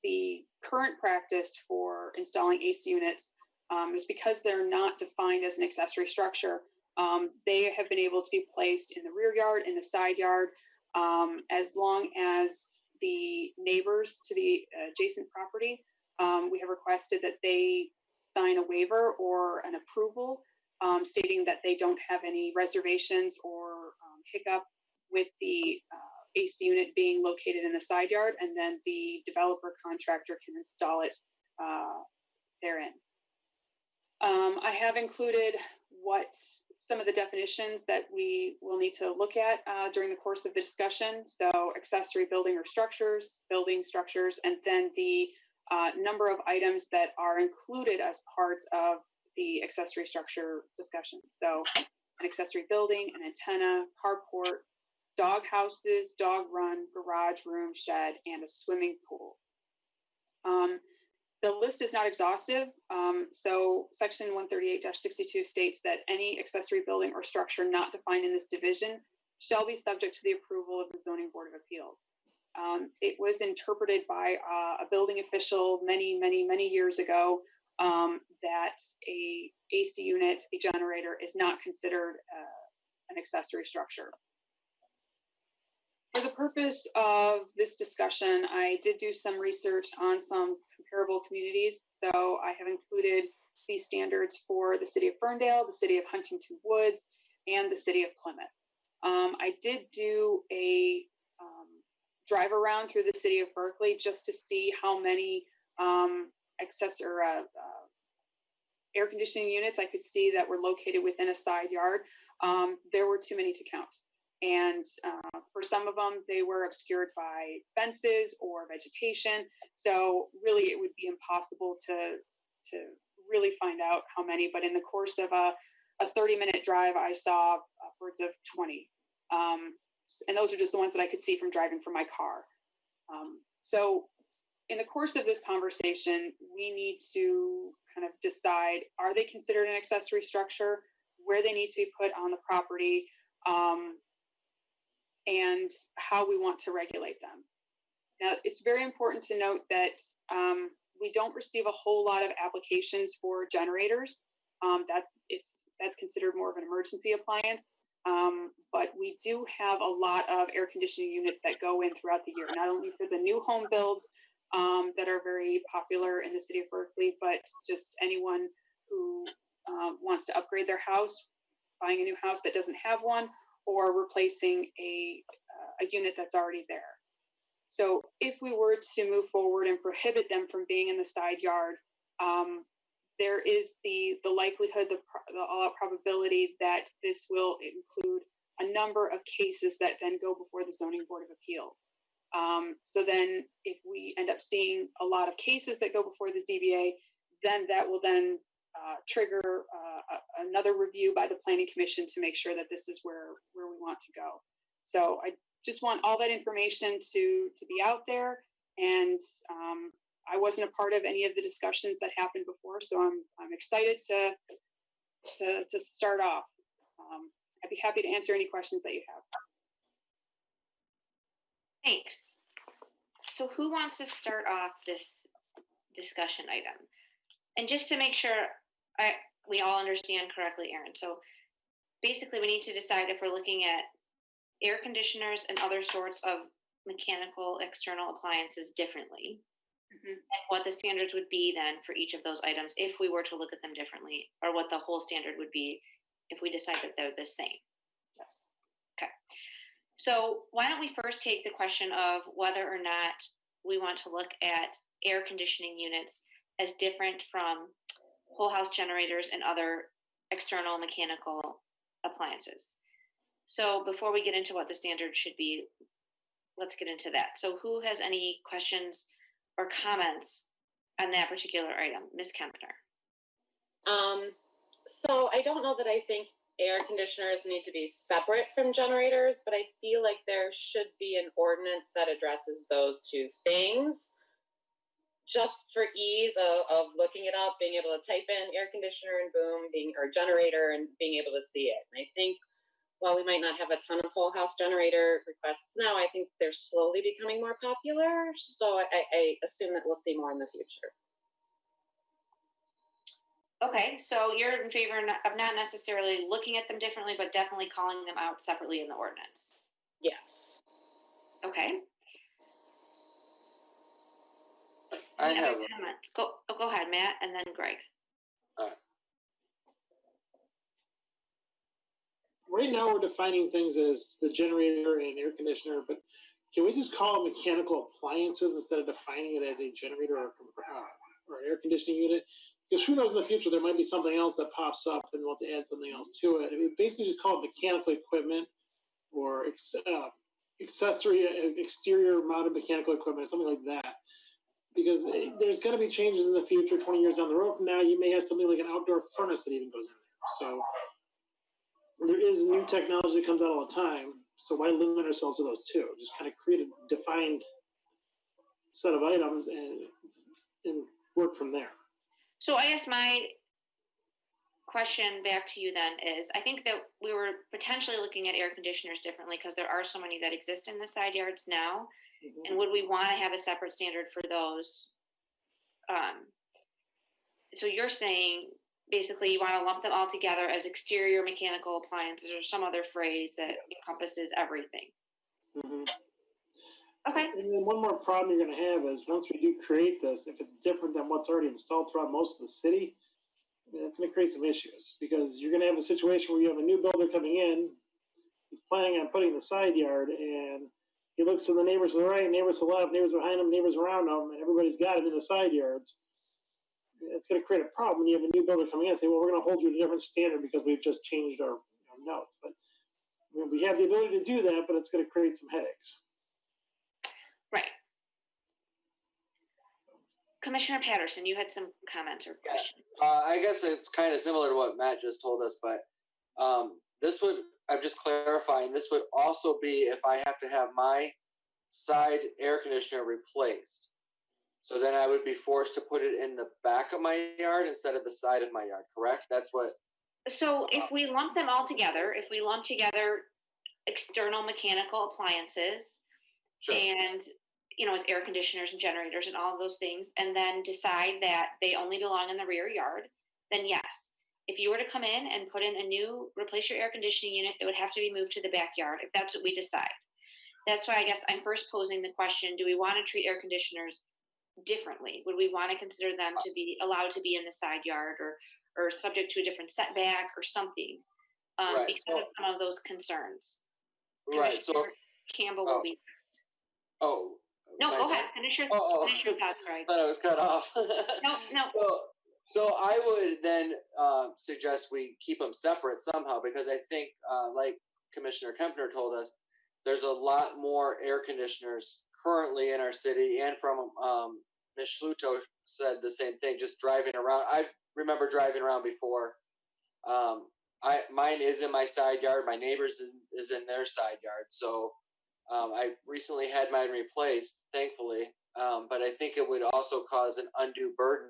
The current practice for installing AC units is because they're not defined as an accessory structure. They have been able to be placed in the rear yard, in the side yard, as long as the neighbors to the adjacent property, we have requested that they sign a waiver or an approval stating that they don't have any reservations or hiccup with the AC unit being located in the side yard, and then the developer contractor can install it therein. I have included some of the definitions that we will need to look at during the course of the discussion. So accessory building or structures, building structures, and then the number of items that are included as part of the accessory structure discussion. So an accessory building, an antenna, carport, dog houses, dog run, garage, room, shed, and a swimming pool. The list is not exhaustive. So section 138-62 states that any accessory building or structure not defined in this division shall be subject to the approval of the Zoning Board of Appeals. It was interpreted by a building official many years ago that a AC unit, a generator, is not considered an accessory structure. For the purpose of this discussion, I did do some research on some comparable communities. So I have included these standards for the city of Ferndale, the city of Huntington Woods, and the city of Plymouth. I did do a drive around through the city of Berkley just to see how many air conditioning units I could see that were located within a side yard. There were too many to count. And for some of them, they were obscured by fences or vegetation. So really, it would be impossible to really find out how many. But in the course of a 30-minute drive, I saw upwards of 20. And those are just the ones that I could see from driving from my car. So in the course of this conversation, we need to kind of decide, are they considered an accessory structure, where they need to be put on the property, and how we want to regulate them. Now, it's very important to note that we don't receive a whole lot of applications for generators. That's considered more of an emergency appliance. But we do have a lot of air conditioning units that go in throughout the year, not only for the new home builds that are very popular in the city of Berkeley, but just anyone who wants to upgrade their house, buying a new house that doesn't have one, or replacing a unit that's already there. So if we were to move forward and prohibit them from being in the side yard, there is the likelihood, the all-out probability that this will include a number of cases that then go before the Zoning Board of Appeals. So then if we end up seeing a lot of cases that go before the ZBA, then that will then trigger another review by the Planning Commission to make sure that this is where we want to go. So I just want all that information to be out there. And I wasn't a part of any of the discussions that happened before, so I'm excited to to start off. I'd be happy to answer any questions that you have. Thanks. So who wants to start off this discussion item? And just to make sure we all understand correctly, Erin. So basically we need to decide if we're looking at air conditioners and other sorts of mechanical external appliances differently. And what the standards would be then for each of those items if we were to look at them differently, or what the whole standard would be if we decide that they're the same. Yes. Okay. So why don't we first take the question of whether or not we want to look at air conditioning units as different from whole house generators and other external mechanical appliances. So before we get into what the standard should be, let's get into that. So who has any questions or comments on that particular item? Ms. Kempner. So I don't know that I think air conditioners need to be separate from generators, but I feel like there should be an ordinance that addresses those two things. Just for ease of looking it up, being able to type in air conditioner and boom, or generator and being able to see it. And I think while we might not have a ton of whole house generator requests now, I think they're slowly becoming more popular. So I assume that we'll see more in the future. Okay, so you're in favor of not necessarily looking at them differently, but definitely calling them out separately in the ordinance. Yes. Okay. I Any have other comments? Go ahead, Matt, and then Greg. Right now, we're defining things as the generator and air conditioner, but can we just call it mechanical appliances instead of defining it as a generator or an air conditioning unit? Because who knows, in the future there might be something else that pops up and we'll have to add something else to it. I mean, basically just call it mechanical equipment or accessory, exterior mounted mechanical equipment, something like that. Because there's going to be changes in the future, 20 years down the road from now. You may have something like an outdoor furnace that even goes in there. So there is new technology that comes out all the time. So why limit ourselves to those two? Just kind of create a defined set of items and work from there. So I guess my question back to you then is, I think that we were potentially looking at air conditioners differently because there are so many that exist in the side yards now. Mm-hmm. And would we want to have a separate standard for those? So you're saying basically you want to lump them all together as exterior mechanical appliances or some other phrase that encompasses everything. Mm-hmm. Okay. And then one more problem you're going to have is once we do create this, if it's different than what's already installed throughout most of the city, it's going to create some issues because you're going to have a situation where you have a new builder coming in, he's planning on putting the side yard, and he looks to the neighbors to the right, neighbors to the left, neighbors behind him, neighbors around him, and everybody's got him in the side yards. It's going to create a problem when you have a new builder coming in and say, well, we're going to hold you to a different standard because we've just changed our notes. But we have the ability to do that, but it's going to create some headaches. Right. Commissioner Patterson, you had some comments or questions. I guess it's kind of similar to what Matt just told us, but this would, I'm just clarifying, this would also be if I have to have my side air conditioner replaced. So then I would be forced to put it in the back of my yard instead of the side of my yard, correct? That's what. So if we lump them all together, if we lump together external mechanical appliances, sure, and as air conditioners and generators and all of those things, and then decide that they only belong in the rear yard, then yes. If you were to come in and put in replace your air conditioning unit, it would have to be moved to the backyard if that's what we decide. That's why I guess I'm first posing the question, do we want to treat air conditioners differently? Would we want to consider them to be allowed to be in the side yard or subject to a different setback or something right, because of some of those concerns? Right. So Campbell will be next. Oh. No, go ahead. Finish your thoughts, Greg. I thought I was cut off. No. So I would then suggest we keep them separate somehow because I think, like Commissioner Kempner told us, there's a lot more air conditioners currently in our city, and from Ms. Schluto said the same thing, just driving around. I remember driving around before. Mine is in my side yard. My neighbor's is in their side yard. So I recently had mine replaced, thankfully. But I think it would also cause an undue burden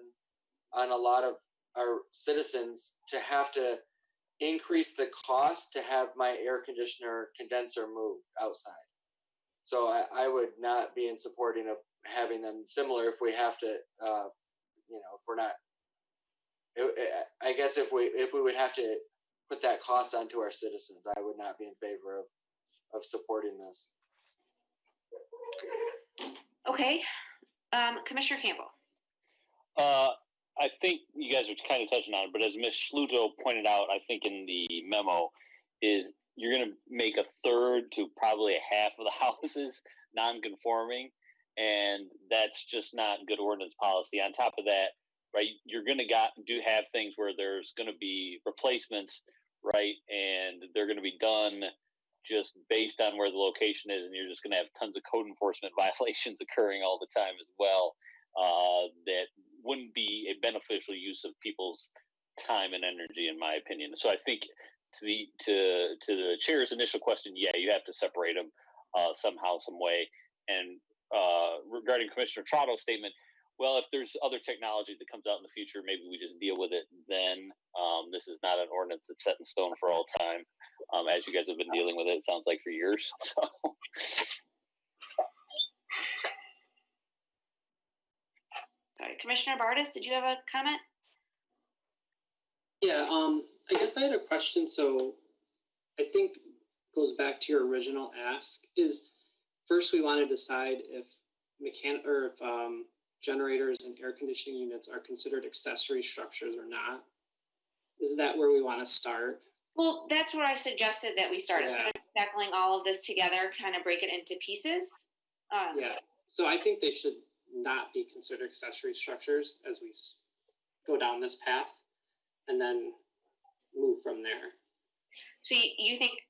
on a lot of our citizens to have to increase the cost to have my air conditioner condenser moved outside. So I would not be in supporting of having them similar if we have to, if we're not, I guess if we would have to put that cost onto our citizens, I would not be in favor of supporting this. Okay. Commissioner Campbell. I think you guys are kind of touching on it, but as Ms. Schluto pointed out, I think in the memo, is you're going to make a third to probably a half of the houses non-conforming, and that's just not good ordinance policy. On top of that, right, you're going to do have things where there's going to be replacements, right, and they're going to be done just based on where the location is, and you're just going to have tons of code enforcement violations occurring all the time as well. That wouldn't be a beneficial use of people's time and energy, in my opinion. So I think to the chair's initial question, yeah, you have to separate them somehow, some way. And regarding Commissioner Trotto's statement, well, if there's other technology that comes out in the future, maybe we just deal with it then. This is not an ordinance that's set in stone for all time, as you guys have been dealing with it sounds like for years. So. Sorry, Commissioner Bartis, did you have a comment? Yeah, I guess I had a question. So I think goes back to your original ask is first we want to decide if generators and air conditioning units are considered accessory structures or not. Is that where we want to start? Well, that's where I suggested that we start. Instead of tackling all of this together, kind of break it into pieces. Yeah, so I think they should not be considered accessory structures as we go down this path and then move from there. So you think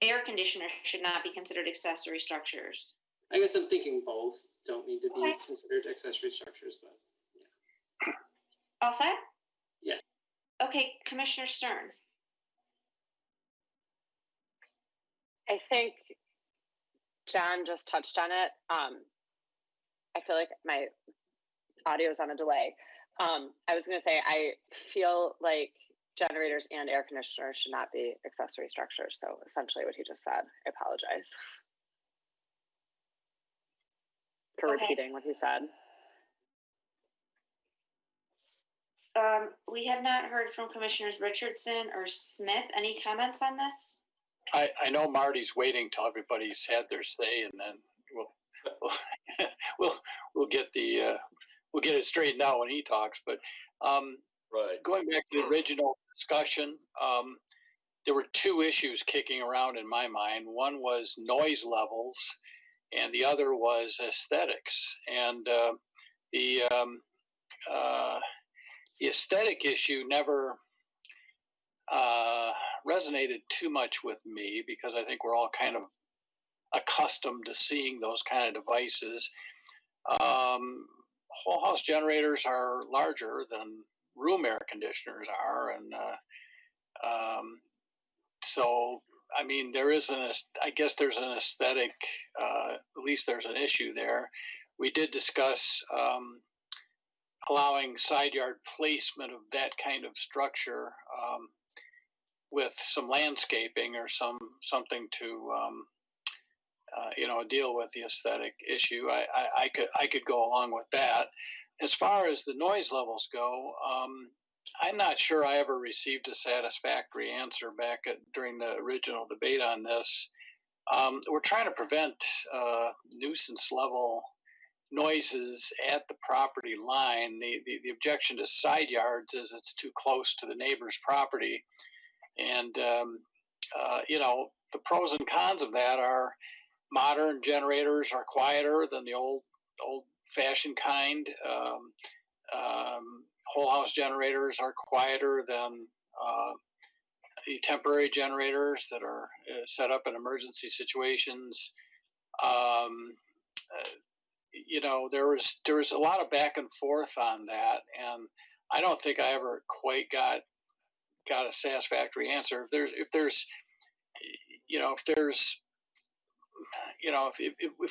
air conditioners should not be considered accessory structures? I guess I'm thinking both don't need to be considered accessory structures, but yeah. All set? Yes. Okay, Commissioner Stern. I think John just touched on it. I feel like my audio is on a delay. I was going to say, I feel like generators and air conditioners should not be accessory structures. So essentially what he just said, I apologize for repeating what he said. We have not heard from Commissioners Richardson or Smith. Any comments on this? I know Marty's waiting till everybody's had their say, and then we'll get it straightened out when he talks. But going back to the original discussion, there were two issues kicking around in my mind. One was noise levels, and the other was aesthetics. And the aesthetic issue never resonated too much with me because I think we're all kind of accustomed to seeing those kind of devices. Whole house generators are larger than room air conditioners are, and so I mean I guess there's an aesthetic, at least there's an issue there. We did discuss allowing side yard placement of that kind of structure with some landscaping or something to deal with the aesthetic issue. I could go along with that. As far as the noise levels go, I'm not sure I ever received a satisfactory answer back during the original debate on this. We're trying to prevent nuisance level noises at the property line. The objection to side yards is it's too close to the neighbor's property. And, the pros and cons of that are modern generators are quieter than the old-fashioned kind. Whole house generators are quieter than the temporary generators that are set up in emergency situations. There was a lot of back and forth on that, and I don't think I ever quite got a satisfactory answer. If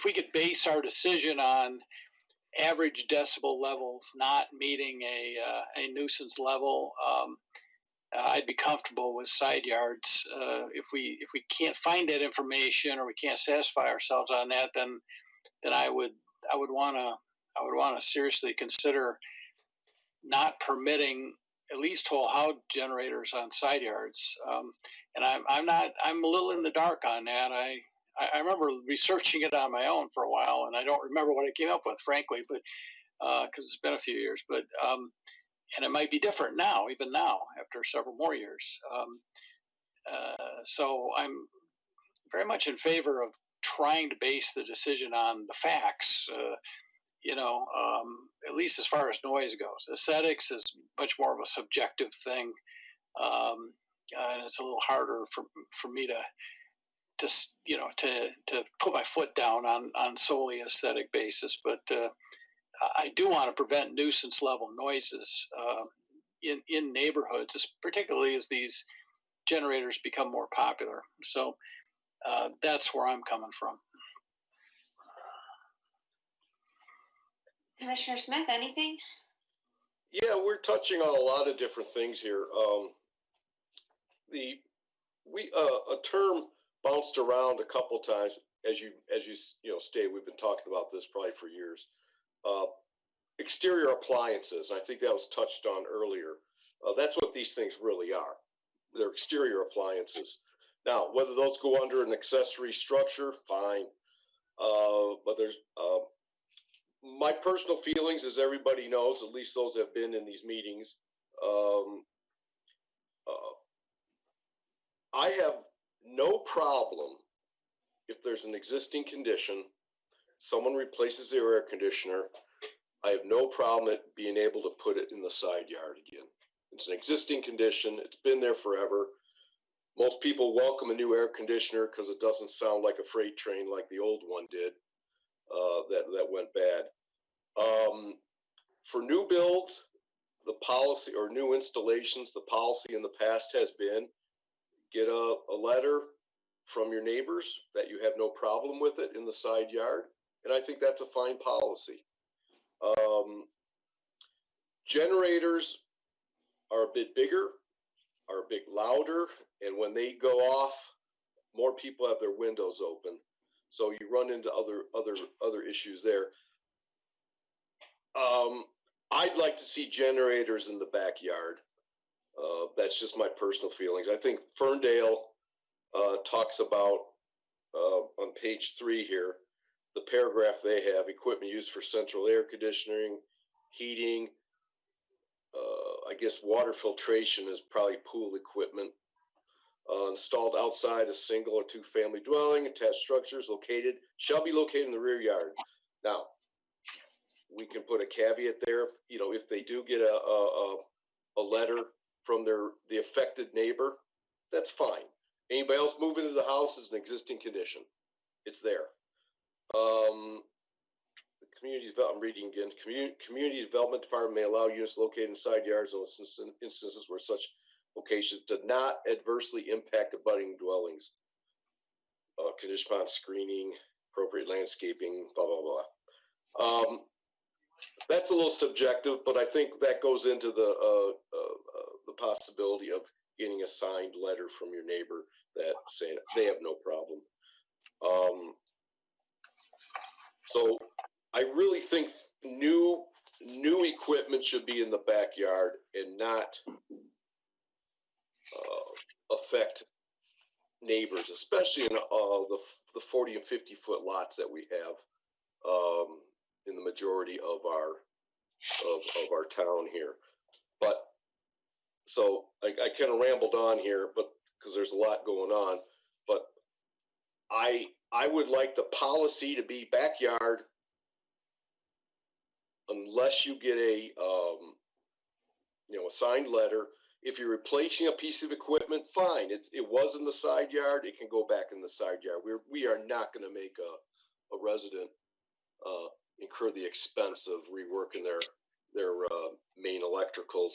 we could base our decision on average decibel levels not meeting a nuisance level, I'd be comfortable with side yards. If we can't find that information or we can't satisfy ourselves on that, then I would want to seriously consider not permitting at least whole house generators on side yards. And I'm a little in the dark on that. I remember researching it on my own for a while, and I don't remember what I came up with, frankly, but because it's been a few years. But and it might be different now, even now, after several more years. So I'm very much in favor of trying to base the decision on the facts. At least as far as noise goes. Aesthetics is much more of a subjective thing, and it's a little harder for me to put my foot down on solely aesthetic basis. But I do want to prevent nuisance level noises in neighborhoods, particularly as these generators become more popular. So that's where I'm coming from. Commissioner Smith, anything? Yeah, we're touching on a lot of different things here. A term bounced around a couple times as you stated. We've been talking about this probably for years. Exterior appliances. I think that was touched on earlier. That's what these things really are. They're exterior appliances. Now, whether those go under an accessory structure, fine. But there's my personal feelings, as everybody knows, at least those that have been in these meetings, I have no problem if there's an existing condition, someone replaces their air conditioner, I have no problem at being able to put it in the side yard again. It's an existing condition. It's been there forever. Most people welcome a new air conditioner because it doesn't sound like a freight train like the old one did that went bad. For new builds, the policy, or new installations, the policy in the past has been get a letter from your neighbors that you have no problem with it in the side yard. And I think that's a fine policy. Generators are a bit bigger, are a bit louder, and when they go off, more people have their windows open. So you run into other issues there. I'd like to see generators in the backyard. That's just my personal feelings. I think Ferndale talks about on page 3 here, the paragraph they have, equipment used for central air conditioning, heating, I guess water filtration is probably pool equipment. Installed outside a single or two family dwelling, attached structures shall be located in the rear yard. Now, we can put a caveat there, if they do get a letter from the affected neighbor, that's fine. Anybody else moving into the house is an existing condition. It's there. I'm reading again. Community Development Department may allow units located in side yards in instances where such locations do not adversely impact abutting dwellings. Condition upon screening, appropriate landscaping, blah, blah, blah. That's a little subjective, but I think that goes into the possibility of getting a signed letter from your neighbor that saying they have no problem. So I really think new equipment should be in the backyard and not affect neighbors, especially in the 40 and 50 foot lots that we have in the majority of our town here. But so I kind of rambled on here, but because there's a lot going on, but I would like the policy to be backyard unless you get a signed letter. If you're replacing a piece of equipment, fine. It was in the side yard. It can go back in the side yard. We are not going to make a resident incur the expense of reworking their main electrical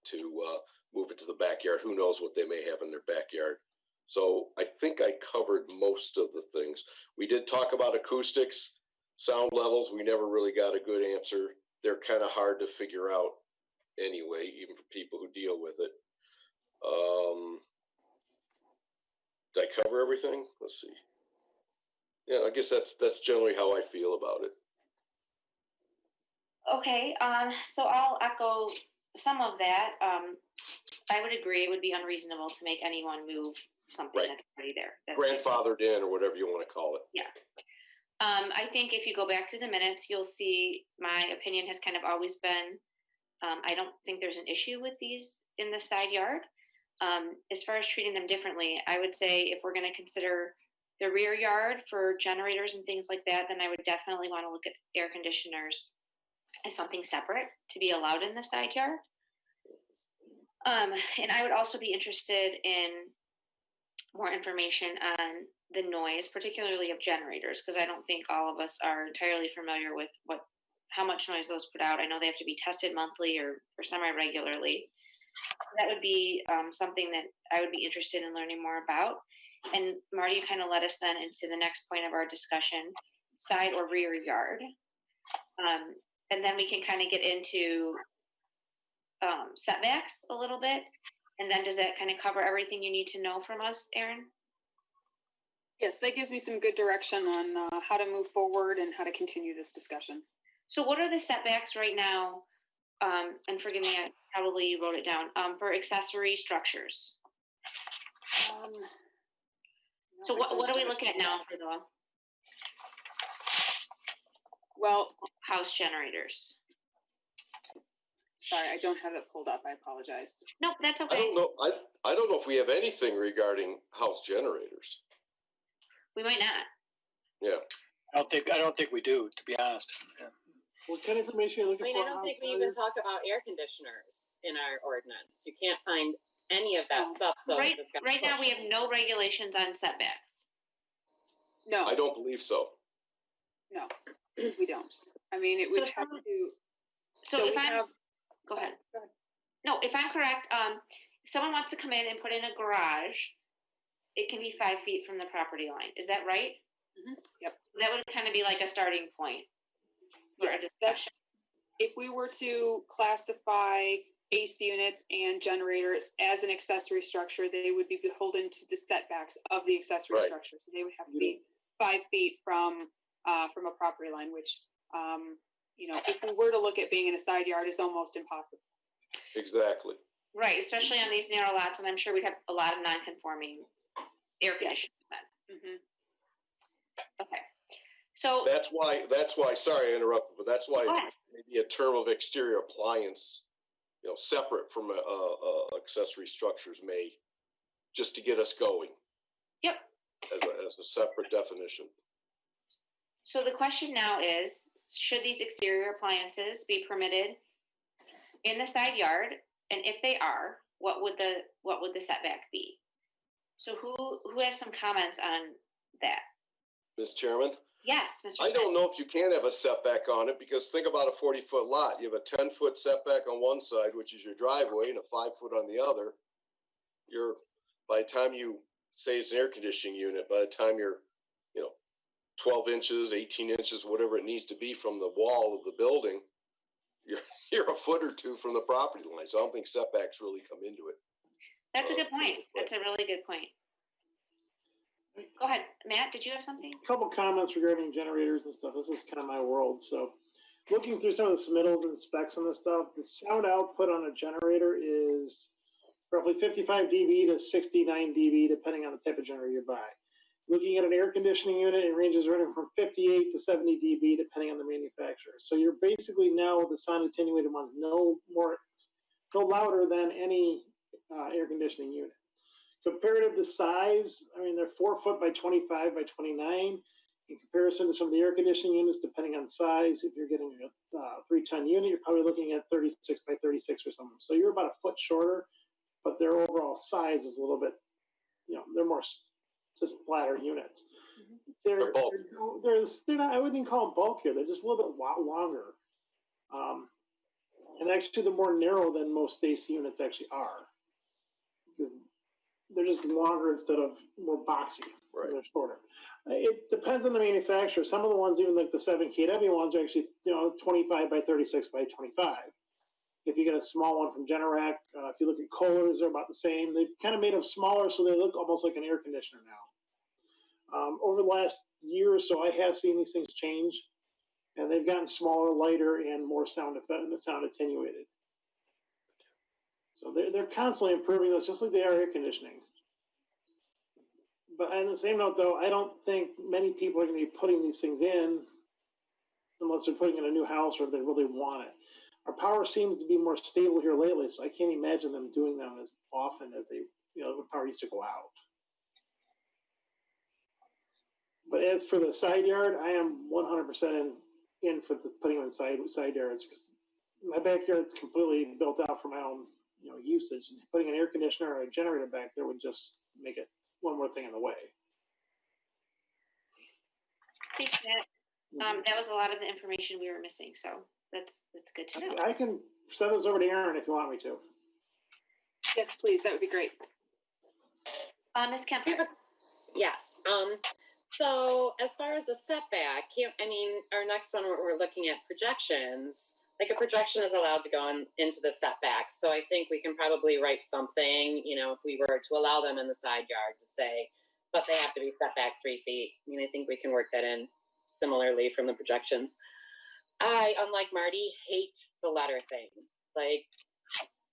to move it to the backyard. Who knows what they may have in their backyard. So I think I covered most of the things. We did talk about acoustics. Sound levels, we never really got a good answer. They're kind of hard to figure out anyway, even for people who deal with it. Did I cover everything? Let's see. Yeah, I guess that's generally how I feel about it. Okay, so I'll echo some of that. I would agree it would be unreasonable to make anyone move something that's already there. That's Grandfathered in, or whatever you want to call it. Yeah. I think if you go back through the minutes, you'll see my opinion has kind of always been, I don't think there's an issue with these in the side yard. As far as treating them differently, I would say if we're going to consider the rear yard for generators and things like that, then I would definitely want to look at air conditioners as something separate to be allowed in the side yard. And I would also be interested in more information on the noise, particularly of generators, because I don't think all of us are entirely familiar with how much noise those put out. I know they have to be tested monthly or semi-regularly. That would be something that I would be interested in learning more about. And Marty, you kind of led us then into the next point of our discussion, side or rear yard. And then we can kind of get into setbacks a little bit. And then does that kind of cover everything you need to know from us, Erin? Yes, that gives me some good direction on how to move forward and how to continue this discussion. So what are the setbacks right now? And forgive me, I probably wrote it down, for accessory structures. So what are we looking at now for the house generators? Sorry, I don't have it pulled up. I apologize. No, that's okay. I don't know. I don't know if we have anything regarding house generators. We might not. Yeah. I don't think we do, to be honest. Yeah. What kind of information are you looking for? I don't think we even talk about air conditioners in our ordinance. You can't find any of that stuff. So right now we have no regulations on setbacks. No. I don't believe so. No, we don't. I mean, it would have to. So if go ahead. No, if I'm correct, if someone wants to come in and put in a garage, it can be 5 feet from the property line. Is that right? Mm-hmm. Yep. So that would kind of be like a starting point. Yes, that's, if we were to classify AC units and generators as an accessory structure, they would be beholden to the setbacks of the accessory structure. So they would have to be 5 feet from a property line, which, if we were to look at being in a side yard, is almost impossible. Exactly. Right, especially on these narrow lots, and I'm sure we'd have a lot of non-conforming air conditioners then. Mm-hmm. Okay. So that's why. Sorry, I interrupted, but that's why maybe a term of exterior appliance, separate from accessory structures, may just to get us going. Yep. As a separate definition. So the question now is: should these exterior appliances be permitted in the side yard? And if they are, what would the setback be? So who has some comments on that? Ms. Chairman? Yes, Mr. I don't know if you can have a setback on it, because think about a 40-foot lot. You have a 10-foot setback on one side, which is your driveway, and a 5-foot on the other. By the time you say it's an air conditioning unit, by the time you're, 12 inches, 18 inches, whatever it needs to be from the wall of the building, you're a foot or two from the property line. So I don't think setbacks really come into it. That's a good point. That's a really good point. Go ahead, Matt. Did you have something? A couple comments regarding generators and stuff. This is kind of my world. So, looking through some of the submittals and specs on this stuff, the sound output on a generator is roughly 55 dB to 69 dB, depending on the type of generator you buy. Looking at an air conditioning unit, it ranges running from 58 to 70 dB, depending on the manufacturer. So you're basically now with the sound attenuated ones no louder than any air conditioning unit. Comparative to size, I mean, they're 4 foot by 25 by 29. In comparison to some of the air conditioning units, depending on size, if you're getting a 3-ton unit, you're probably looking at 36 by 36 or something. So you're about a foot shorter, but their overall size is a little bit, they're more just flatter units. They're not, I wouldn't call it bulkier. They're just a little bit longer. And actually, they're more narrow than most AC units actually are, because they're just longer instead of more boxy. Right. They're shorter. It depends on the manufacturer. Some of the ones, even like the 7 kW ones, are actually 25 by 36 by 25. If you get a small one from Generac, if you look at Kohlers, they're about the same. They've kind of made them smaller, so they look almost like an air conditioner now. Over the last year or so, I have seen these things change, and they've gotten smaller, lighter, and more sound attenuated. So they're constantly improving those, just like they are air conditioning. But on the same note, though, I don't think many people are going to be putting these things in unless they're putting in a new house or if they really want it. Our power seems to be more stable here lately, so I can't imagine them doing them as often as they, the power used to go out. But as for the side yard, I am 100% in for putting them in side yards, because my backyard's completely built out for my own, usage. And putting an air conditioner or a generator back there would just make it one more thing in the way. Thanks, Matt. That was a lot of the information we were missing, so that's good to know. I can send this over to Aaron if you want me to. Yes, please. That would be great. Ms. Kemper. Yes. So as far as the setback, our next one, we're looking at projections. Like a projection is allowed to go into the setback. So I think we can probably write something, if we were to allow them in the side yard, to say, but they have to be set back 3 feet. I think we can work that in similarly from the projections. I, unlike Marty, hate the letter thing. Like,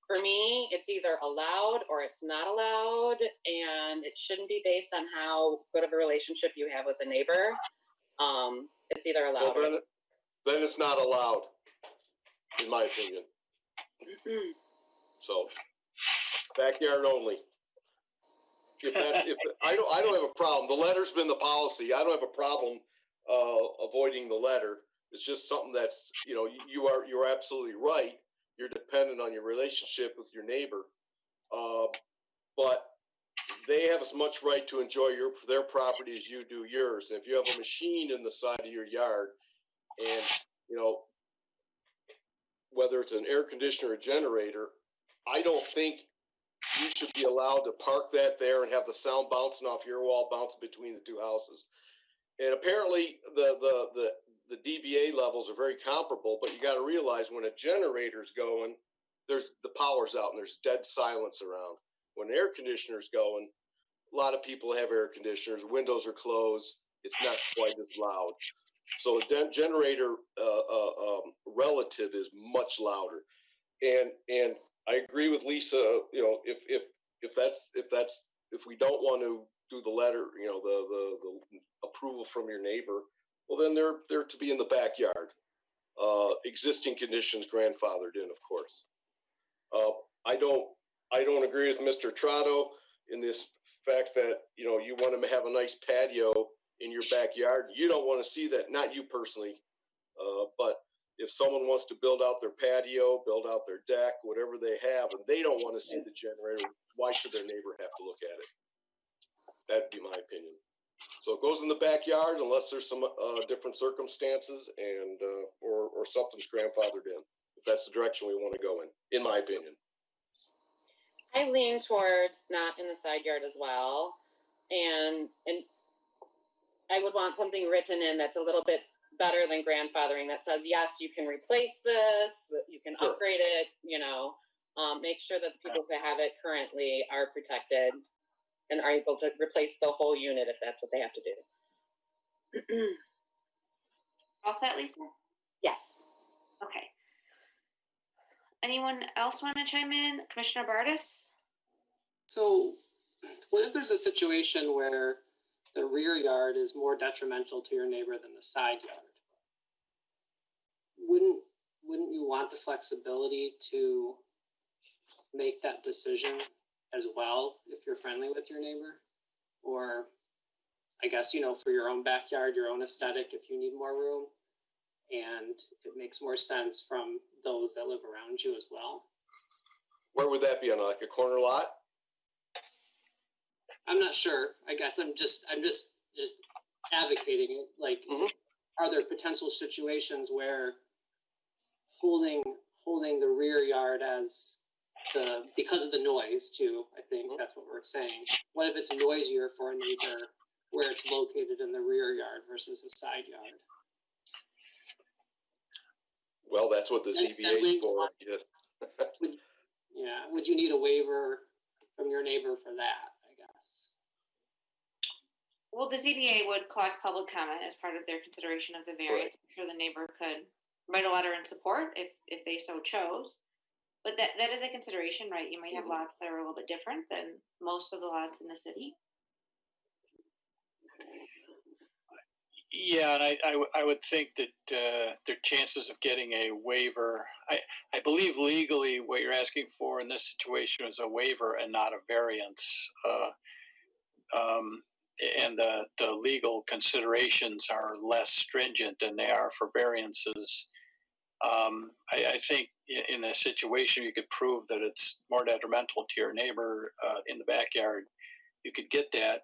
for me, it's either allowed or it's not allowed, and it shouldn't be based on how good of a relationship you have with a neighbor. It's either allowed or then it's not allowed, in my opinion. So, backyard only. I don't have a problem. The letter's been the policy. I don't have a problem avoiding the letter. It's just something that's, you're absolutely right. You're dependent on your relationship with your neighbor, but they have as much right to enjoy their property as you do yours. And if you have a machine in the side of your yard, and whether it's an air conditioner or generator, I don't think you should be allowed to park that there and have the sound bouncing off your wall, bouncing between the two houses. And apparently the dBA levels are very comparable, but you got to realize when a generator's going, the power's out and there's dead silence around. When an air conditioner's going, a lot of people have air conditioners, windows are closed, it's not quite as loud. So a generator relative is much louder. And I agree with Lisa, if we don't want to do the letter, the approval from your neighbor, well, then they're to be in the backyard. Existing conditions grandfathered in, of course. I don't agree with Mr. Trotto in this fact that, you want to have a nice patio in your backyard. You don't want to see that, not you personally, but if someone wants to build out their patio, build out their deck, whatever they have, and they don't want to see the generator, why should their neighbor have to look at it? That'd be my opinion. So it goes in the backyard unless there's some different circumstances and or something's grandfathered in. If that's the direction we want to go in my opinion. I lean towards not in the side yard as well, and I would want something written in that's a little bit better than grandfathering, that says, yes, you can replace this, you can upgrade it, make sure that the people who have it currently are protected and are able to replace the whole unit if that's what they have to do. All set, Lisa? Yes. Okay. Anyone else want to chime in? Commissioner Bardis? So what if there's a situation where the rear yard is more detrimental to your neighbor than the side yard? Wouldn't you want the flexibility to make that decision as well if you're friendly with your neighbor? Or I guess, for your own backyard, your own aesthetic, if you need more room, and it makes more sense from those that live around you as well. Where would that be, on like a corner lot? I'm not sure. I guess I'm just advocating it. Like, are there potential situations where holding the rear yard as because of the noise too? I think that's what we're saying. What if it's noisier for a neighbor where it's located in the rear yard versus the side yard. Well, that's what the ZBA is for, yes. Would you need a waiver from your neighbor for that, I guess? Well, the ZBA would collect public comment as part of their consideration of the variance. I'm sure the neighbor could write a letter in support if they so chose. But that is a consideration, right? You might have lots that are a little bit different than most of the lots in the city. Yeah, and I would think that their chances of getting a waiver, I believe legally what you're asking for in this situation is a waiver and not a variance. And the legal considerations are less stringent than they are for variances. I think in this situation you could prove that it's more detrimental to your neighbor in the backyard. You could get that.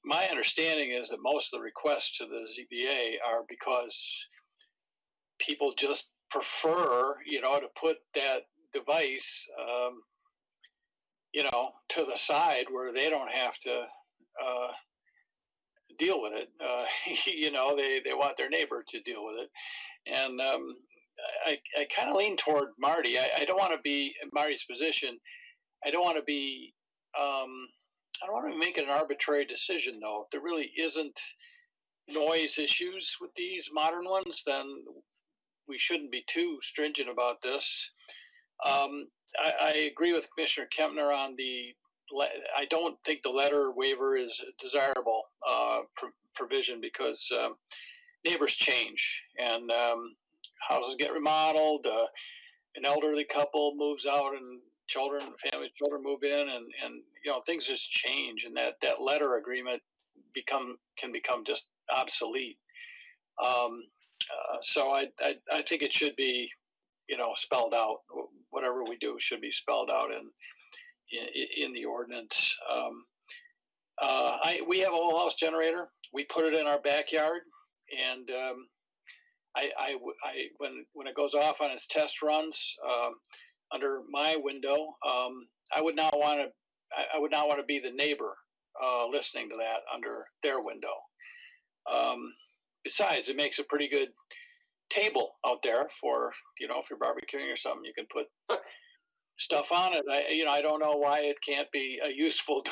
My understanding is that most of the requests to the ZBA are because people just prefer, to put that device, to the side where they don't have to deal with it. They want their neighbor to deal with it. And I kind of lean toward Marty. I don't want to be in Marty's position. I don't want to be making an arbitrary decision, though. If there really isn't noise issues with these modern ones, then we shouldn't be too stringent about this. I agree with Commissioner Kempner on I don't think the letter waiver is a desirable provision because neighbors change and houses get remodeled. An elderly couple moves out and children move in, and things just change, and that letter agreement can become just obsolete. So I think it should be spelled out. Whatever we do should be spelled out in the ordinance. We have a whole house generator. We put it in our backyard, and when it goes off on its test runs under my window, I would not want to be the neighbor listening to that under their window. Besides, it makes a pretty good table out there for if you're barbecuing or something, you can put stuff on it. I don't know why it can't be a useful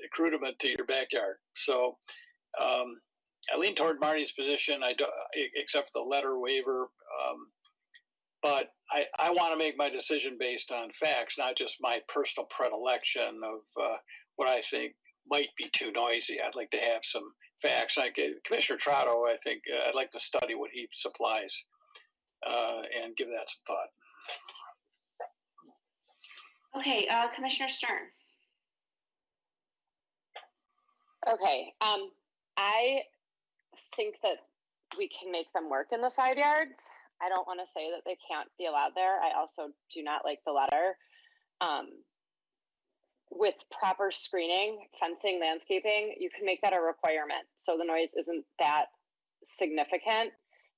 accoutrement to your backyard. So I lean toward Marty's position. I don't, except for the letter waiver, but I want to make my decision based on facts, not just my personal predilection of what I think might be too noisy. I'd like to have some facts. Like Commissioner Trotto, I think I'd like to study what he supplies and give that some thought. Okay, Commissioner Stern. Okay, I think that we can make them work in the side yards. I don't want to say that they can't be allowed there. I also do not like the letter. With proper screening, fencing, landscaping, you can make that a requirement. So the noise isn't that significant.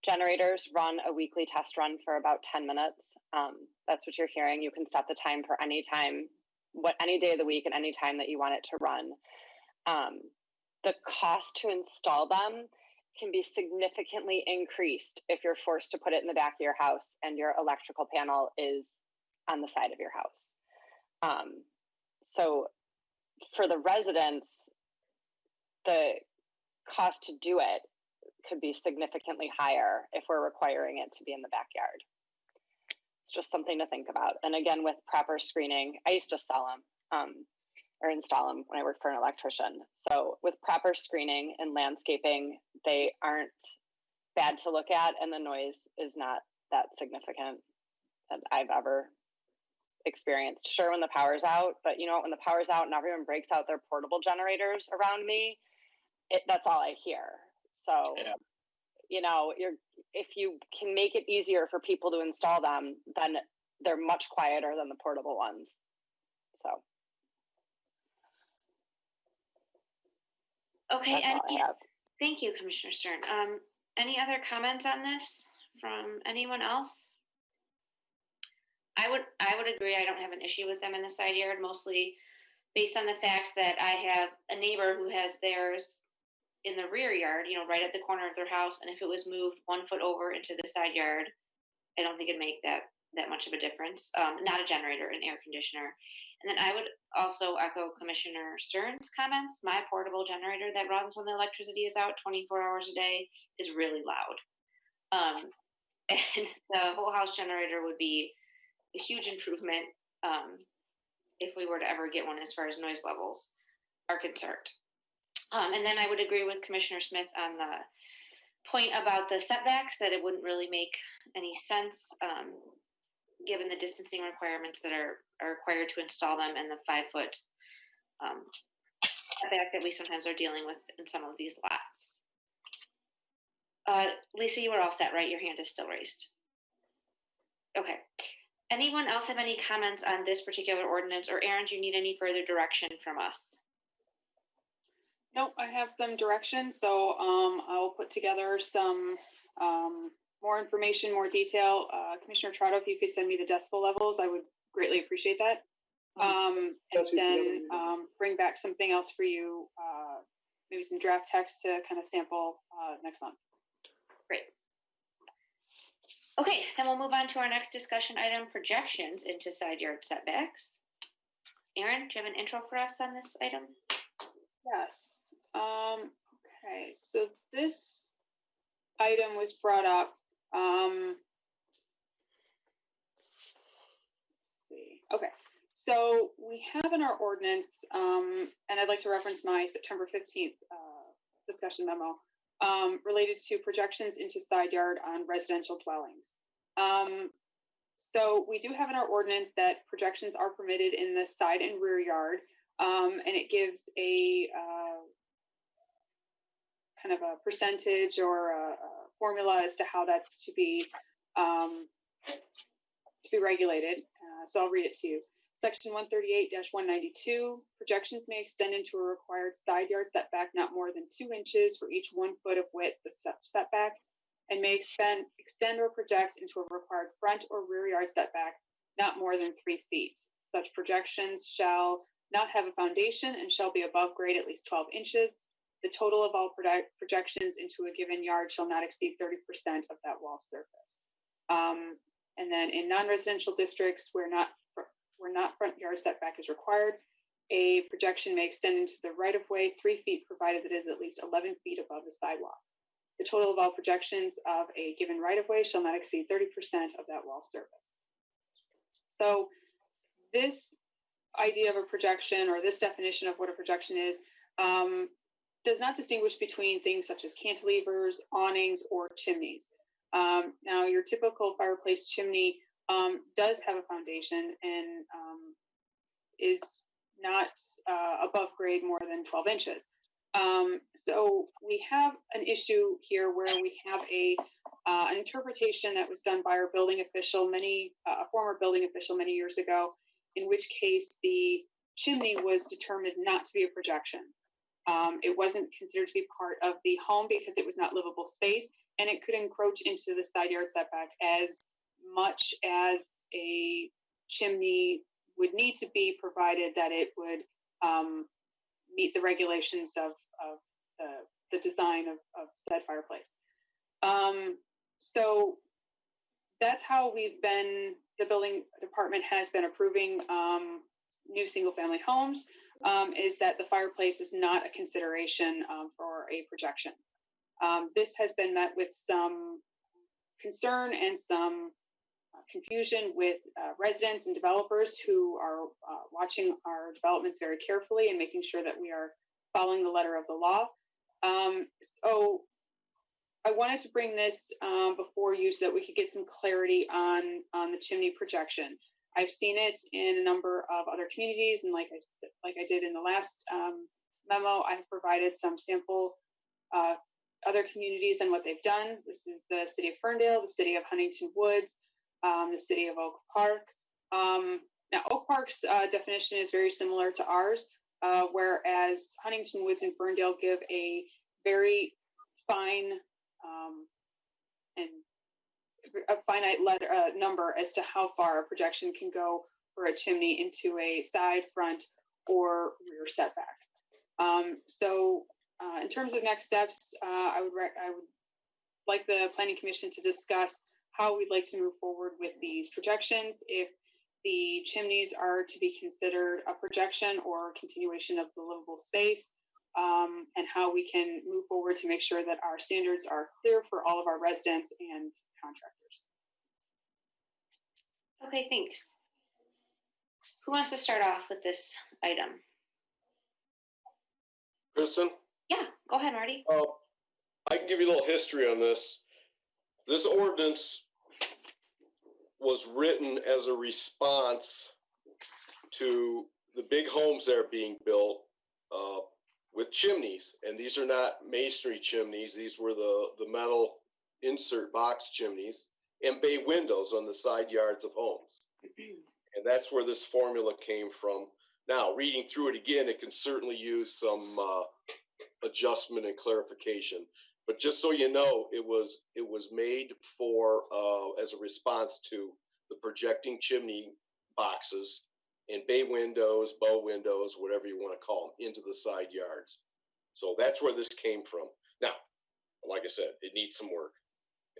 Generators run a weekly test run for about 10 minutes. That's what you're hearing. You can set the time for any time, any day of the week and any time that you want it to run. The cost to install them can be significantly increased if you're forced to put it in the back of your house and your electrical panel is on the side of your house. So for the residents, the cost to do it could be significantly higher if we're requiring it to be in the backyard. It's just something to think about. And again, with proper screening, I used to sell them or install them when I worked for an electrician. So with proper screening and landscaping, they aren't bad to look at, and the noise is not that significant that I've ever experienced. Sure, when the power's out, but when the power's out and everyone breaks out their portable generators around me, that's all I hear. So, yeah. If you can make it easier for people to install them, then they're much quieter than the portable ones. So. Okay, thank you, Commissioner Stern. Any other comments on this from anyone else? I would agree. I don't have an issue with them in the side yard. Mostly based on the fact that I have a neighbor who has theirs in the rear yard, right at the corner of their house, and if it was moved 1 foot over into the side yard, I don't think it'd make that much of a difference. Not a generator, an air conditioner. And then I would also echo Commissioner Stern's comments. My portable generator that runs when the electricity is out 24 hours a day is really loud. And the whole house generator would be a huge improvement if we were to ever get one as far as noise levels are concerned. And then I would agree with Commissioner Smith on the point about the setbacks, that it wouldn't really make any sense given the distancing requirements that are required to install them and the 5 foot setback that we sometimes are dealing with in some of these lots. Lisa, you are all set, right? Your hand is still raised. Okay. Anyone else have any comments on this particular ordinance, or Aaron, do you need any further direction from us? Nope, I have some direction, so I'll put together some more information, more detail. Commissioner Trotto, if you could send me the decibel levels, I would greatly appreciate that. And then bring back something else for you, maybe some draft text to kind of sample next month. Great. Okay, then we'll move on to our next discussion item, projections into side yard setbacks. Aaron, do you have an intro for us on this item? Yes. Okay, so this item was brought up. Let's see. Okay, so we have in our ordinance, and I'd like to reference my September 15th discussion memo related to projections into side yard on residential dwellings. So we do have in our ordinance that projections are permitted in the side and rear yard, and it gives a kind of a percentage or a formula as to how that's to be regulated. So I'll read it to you. Section 138-192, projections may extend into a required side yard setback not more than 2 inches for each 1 foot of width of such setback, and may extend or project into a required front or rear yard setback not more than 3 feet. Such projections shall not have a foundation and shall be above grade at least 12 inches. The total of all projections into a given yard shall not exceed 30% of that wall surface. And then in non-residential districts where not front yard setback is required, a projection may extend into the right-of-way 3 feet, provided that it is at least 11 feet above the sidewalk. The total of all projections of a given right-of-way shall not exceed 30% of that wall surface. So this idea of a projection, or this definition of what a projection is, does not distinguish between things such as cantilevers, awnings, or chimneys. Now, your typical fireplace chimney does have a foundation and is not above grade more than 12 inches. So we have an issue here where we have an interpretation that was done by our building official, a former building official many years ago, in which case the chimney was determined not to be a projection. It wasn't considered to be part of the home because it was not livable space, and it could encroach into the side yard setback as much as a chimney would need to be, provided that it would meet the regulations of the design of said fireplace. So that's how the building department has been approving new single family homes, is that the fireplace is not a consideration for a projection. This has been met with some concern and some confusion with residents and developers who are watching our developments very carefully and making sure that we are following the letter of the law. So I wanted to bring this before you so that we could get some clarity on the chimney projection. I've seen it in a number of other communities, and like I did in the last memo, I have provided some sample other communities and what they've done. This is the city of Ferndale, the city of Huntington Woods, the city of Oak Park. Now, Oak Park's definition is very similar to ours, whereas Huntington Woods and Ferndale give a very fine and a finite number as to how far a projection can go for a chimney into a side, front, or rear setback. In terms of next steps, I would like the Planning Commission to discuss how we'd like to move forward with these projections, if the chimneys are to be considered a projection or a continuation of the livable space, and how we can move forward to make sure that our standards are clear for all of our residents and contractors. Okay, thanks. Who wants to start off with this item? Kristen? Yeah, go ahead, Marty. I can give you a little history on this. This ordinance was written as a response to the big homes that are being built with chimneys. And these are not masonry chimneys. These were the metal insert box chimneys and bay windows on the side yards of homes. And that's where this formula came from. Now, reading through it again, it can certainly use some adjustment and clarification. But just so you know, it was made for as a response to the projecting chimney boxes and bay windows, bow windows, whatever you want to call them, into the side yards. So that's where this came from. Now, like I said, it needs some work,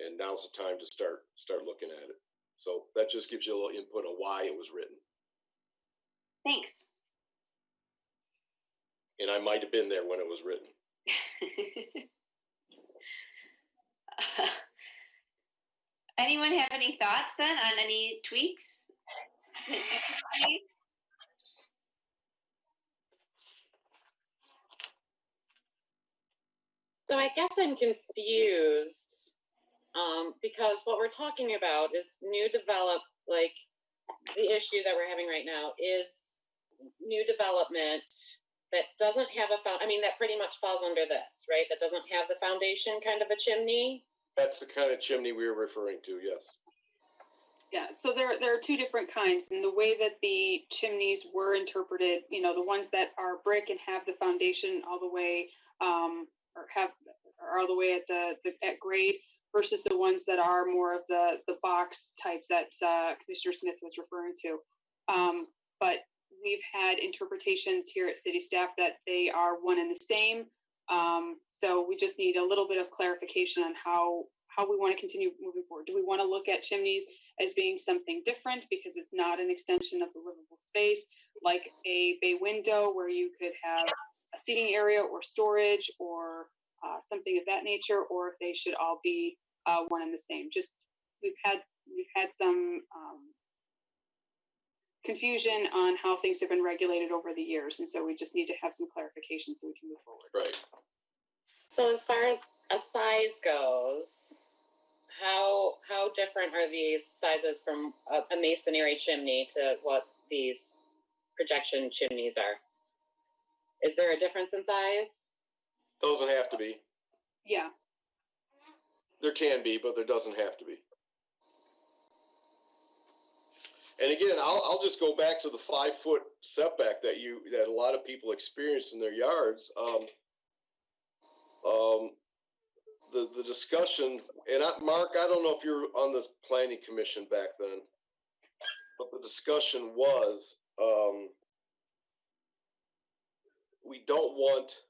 and now's the time to start looking at it. So that just gives you a little input on why it was written. Thanks. And I might have been there when it was written. Anyone have any thoughts then on any tweaks? So I guess I'm confused because what we're talking about is new develop, like the issue that we're having right now is new development that doesn't have that pretty much falls under this, right? That doesn't have the foundation kind of a chimney. That's the kind of chimney we were referring to, yes. Yeah, so there are two different kinds, and the way that the chimneys were interpreted, the ones that are brick and have the foundation all the way, are all the way at grade, versus the ones that are more of the box types that Commissioner Smith was referring to. But we've had interpretations here at city staff that they are one and the same. So we just need a little bit of clarification on how we want to continue moving forward. Do we want to look at chimneys as being something different because it's not an extension of the livable space, like a bay window where you could have a seating area or storage or something of that nature, or if they should all be one and the same? Just we've had some confusion on how things have been regulated over the years, and so we just need to have some clarification so we can move forward. Right. So as far as a size goes, how different are these sizes from a masonry chimney to what these projection chimneys are? Is there a difference in size? Doesn't have to be. Yeah. There can be, but there doesn't have to be. And again, I'll just go back to the 5-foot setback that a lot of people experience in their yards. The discussion, and Mark, I don't know if you're on the planning commission back then, but the discussion was we don't want,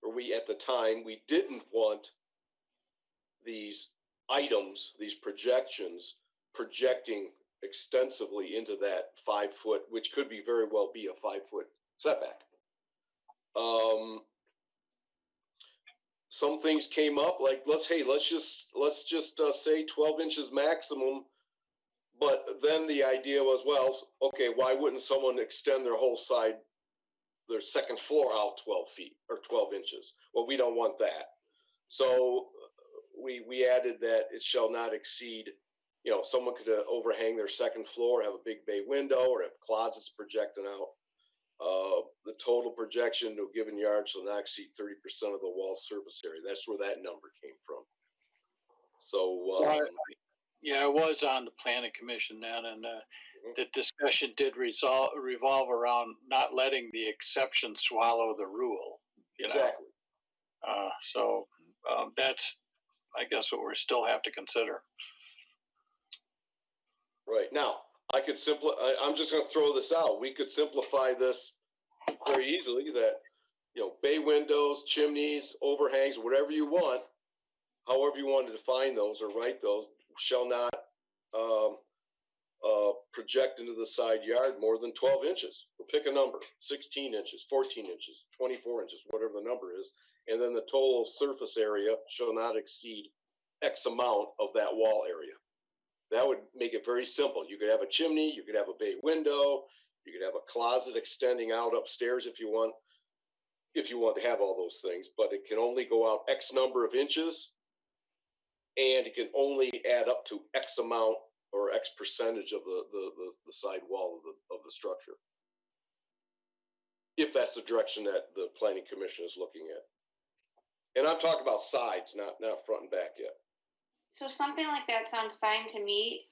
or we at the time, we didn't want these items, these projections, projecting extensively into that 5-foot, which could be very well be a 5-foot setback. Some things came up like let's just say 12 inches maximum, but then the idea was, well, okay, why wouldn't someone extend their second floor out 12 feet or 12 inches? Well, we don't want that, so we added that it shall not exceed. Someone could overhang their second floor, have a big bay window, or have closets projecting out. The total projection to a given yard shall not exceed 30% of the wall surface area. That's where that number came from. So, yeah, I was on the planning commission then, and the discussion did revolve around not letting the exception swallow the rule. Exactly. So that's, I guess, what we still have to consider. Right. Now, I'm just going to throw this out. We could simplify this very easily that, bay windows, chimneys, overhangs, whatever you want, however you want to define those or write those, shall not project into the side yard more than 12 inches. We'll pick a number, 16 inches, 14 inches, 24 inches, whatever the number is. And then the total surface area shall not exceed X amount of that wall area. That would make it very simple. You could have a chimney, you could have a bay window, you could have a closet extending out upstairs if you want to have all those things, but it can only go out X number of inches, and it can only add up to X amount or X percentage of the side wall of the structure, if that's the direction that the planning commission is looking at. And I'm talking about sides, not front and back yet. So something like that sounds fine to me,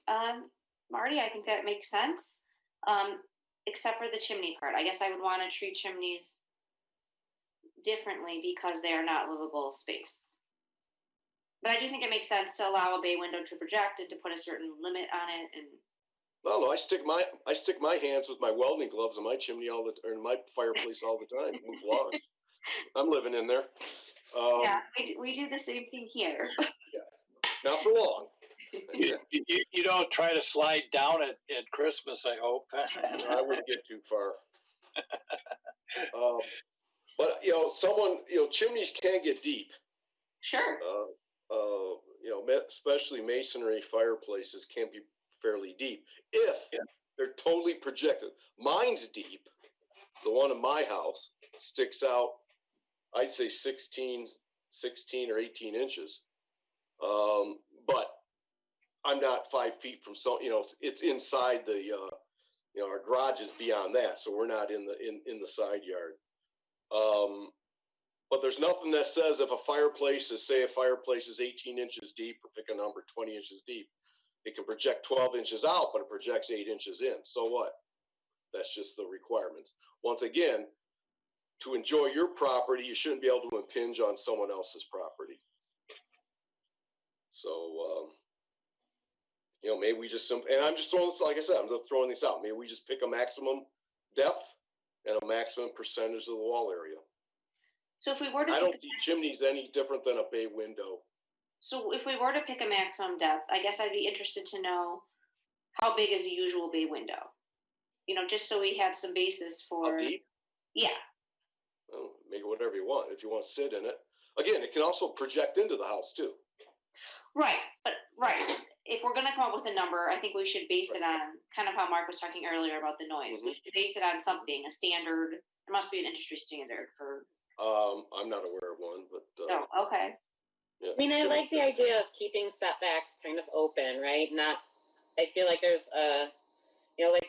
Marty. I think that makes sense, except for the chimney part. I guess I would want to treat chimneys differently because they are not livable space. But I do think it makes sense to allow a bay window to project and to put a certain limit on it. And no, I stick my hands with my welding gloves in my chimney or in my fireplace all the time. Move logs. I'm living in there. Yeah, we do the same thing here. Yeah. Not for long. You don't try to slide down at Christmas, I hope. I wouldn't get too far. But chimneys can get deep. Sure. Especially masonry fireplaces can be fairly deep if they're totally projected. Mine's deep. The one in my house sticks out, I'd say 16 or 18 inches. But I'm not 5 feet from it's inside our garage is beyond that, so we're not in the side yard. But there's nothing that says if a fireplace is 18 inches deep, or pick a number, 20 inches deep, it can project 12 inches out, but it projects 8 inches in. So what? That's just the requirements. Once again, to enjoy your property, you shouldn't be able to impinge on someone else's property. So, maybe we just, and I'm just throwing this, like I said, I'm just throwing this out. Maybe we just pick a maximum depth and a maximum percentage of the wall area. So if we were to I don't see chimneys any different than a bay window. So if we were to pick a maximum depth, I guess I'd be interested to know how big is a usual bay window? Just so we have some basis for. How deep? Yeah. Well, make it whatever you want. If you want to sit in it. Again, it can also project into the house too. Right. If we're going to come up with a number, I think we should base it on kind of how Mark was talking earlier about the noise. Mm-hmm. We should base it on something, a standard. There must be an industry standard for. I'm not aware of one, but. No, okay. Yeah. I mean, I like the idea of keeping setbacks kind of open, right? I feel like there's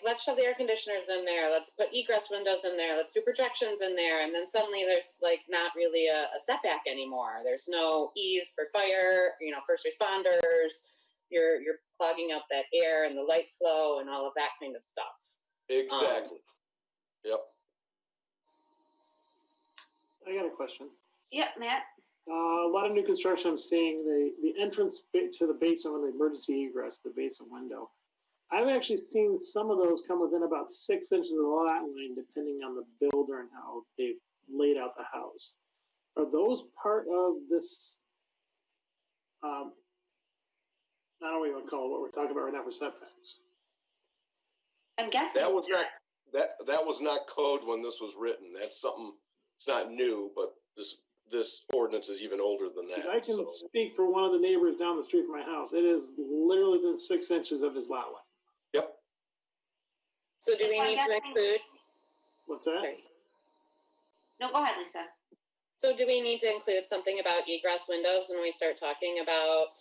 let's shove the air conditioners in there. Let's put egress windows in there. Let's do projections in there. And then suddenly there's not really a setback anymore. There's no ease for fire, first responders. You're clogging up that air and the light flow and all of that kind of stuff. Exactly. Yep. I got a question. Yep, Matt. A lot of new construction, I'm seeing the entrance to the basement with the emergency egress, the basement window. I've actually seen some of those come within about 6 inches of the lot line, depending on the builder and how they've laid out the house. Are those part of this? I don't know what you want to call it, what we're talking about right now for setbacks. I'm guessing that was not code when this was written. That's something. It's not new, but this ordinance is even older than that. I can speak for one of the neighbors down the street from my house. It is literally within 6 inches of his lot line. Yep. So do we need to include? What's that? Sorry. No, go ahead, Lisa. So do we need to include something about egress windows when we start talking about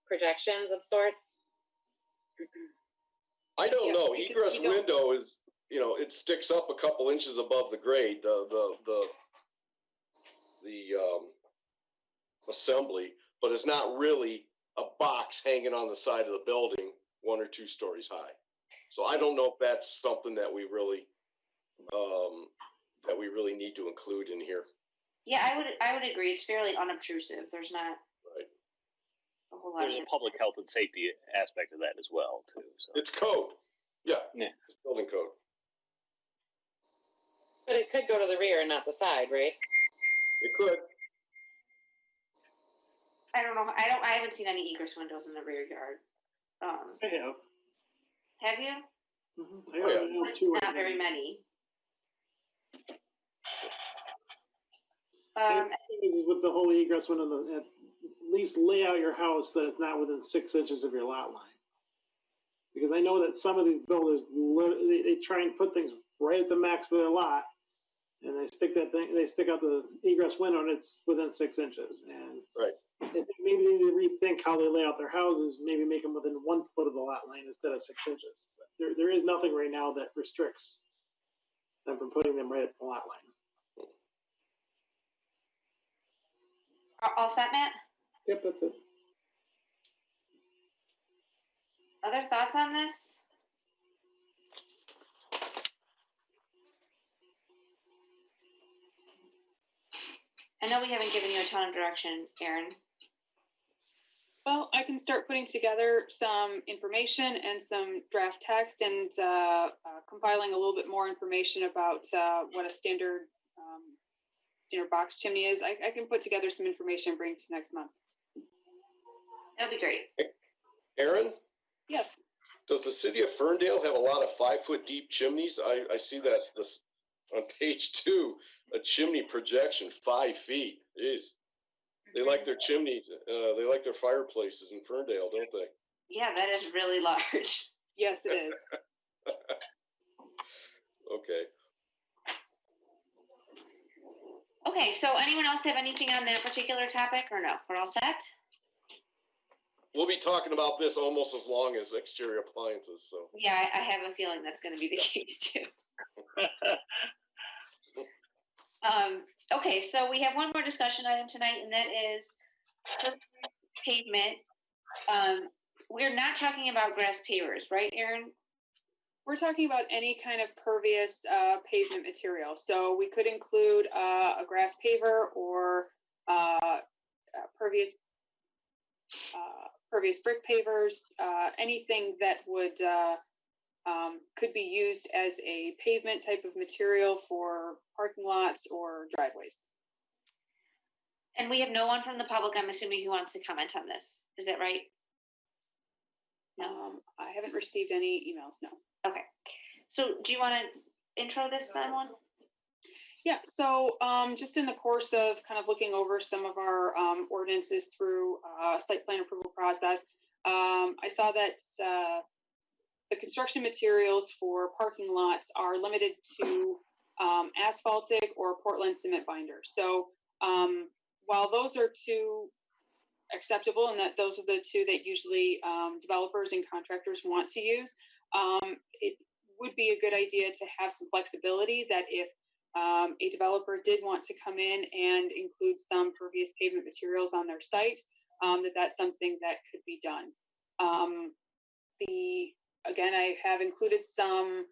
projections of sorts? I don't know. Egress window is, it sticks up a couple inches above the grade, the assembly, but it's not really a box hanging on the side of the building 1 or 2 stories high. So I don't know if that's something that we really need to include in here. Yeah, I would agree. It's fairly unobtrusive. There's not a whole lot. There's a public health and safety aspect of that as well, too. So. It's code. Yeah. It's building code. But it could go to the rear and not the side, right? It could. I don't know. I haven't seen any egress windows in the rear yard. I have. Have you? Mm-hmm. I have two. Not very many. With the whole egress window, at least lay out your house so that it's not within 6 inches of your lot line. Because I know that some of these builders, they try and put things right at the max of their lot, and they stick out the egress window, and it's within 6 inches. And right. I think maybe they need to rethink how they lay out their houses. Maybe make them within 1 foot of the lot line instead of 6 inches. But there is nothing right now that restricts them from putting them right at the lot line. All set, Matt? Yep, that's it. Other thoughts on this? I know we haven't given you a ton of direction, Erin. Well, I can start putting together some information and some draft text and compiling a little bit more information about what a standard box chimney is. I can put together some information and bring to next month. That'd be great. Erin? Yes. Does the city of Ferndale have a lot of 5-foot deep chimneys? I see that this on page 2, a chimney projection 5 feet. Jeez. They like their chimneys. They like their fireplaces in Ferndale, don't they? Yeah, that is really large. Yes, it is. Okay. Okay, so anyone else have anything on that particular topic or no? We're all set? We'll be talking about this almost as long as exterior appliances, so. Yeah, I have a feeling that's going to be the case too. Okay, so we have one more discussion item tonight, and that is pavement. We're not talking about grass pavers, right, Erin? We're talking about any kind of pervious pavement material. So we could include a grass paver or pervious brick pavers, anything that would could be used as a pavement type of material for parking lots or driveways. And we have no one from the public, I'm assuming, who wants to comment on this. Is that right? No. I haven't received any emails, no. Okay. So do you want to intro this then one? Yeah, so just in the course of kind of looking over some of our ordinances through site plan approval process, I saw that the construction materials for parking lots are limited to asphaltic or Portland cement binder. So while those are two acceptable and that those are the two that usually developers and contractors want to use, it would be a good idea to have some flexibility that if a developer did want to come in and include some pervious pavement materials on their site, that's something that could be done. Again, I have included some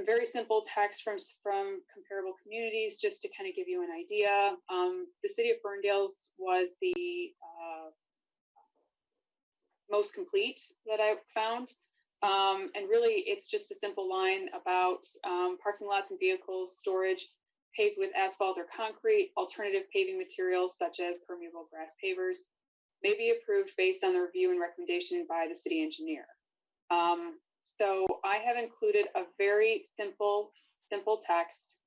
very simple text from comparable communities just to kind of give you an idea. The city of Ferndale's was the most complete that I've found. And really, it's just a simple line about parking lots and vehicles storage paved with asphalt or concrete. Alternative paving materials such as permeable grass pavers may be approved based on the review and recommendation by the city engineer. So I have included a very simple text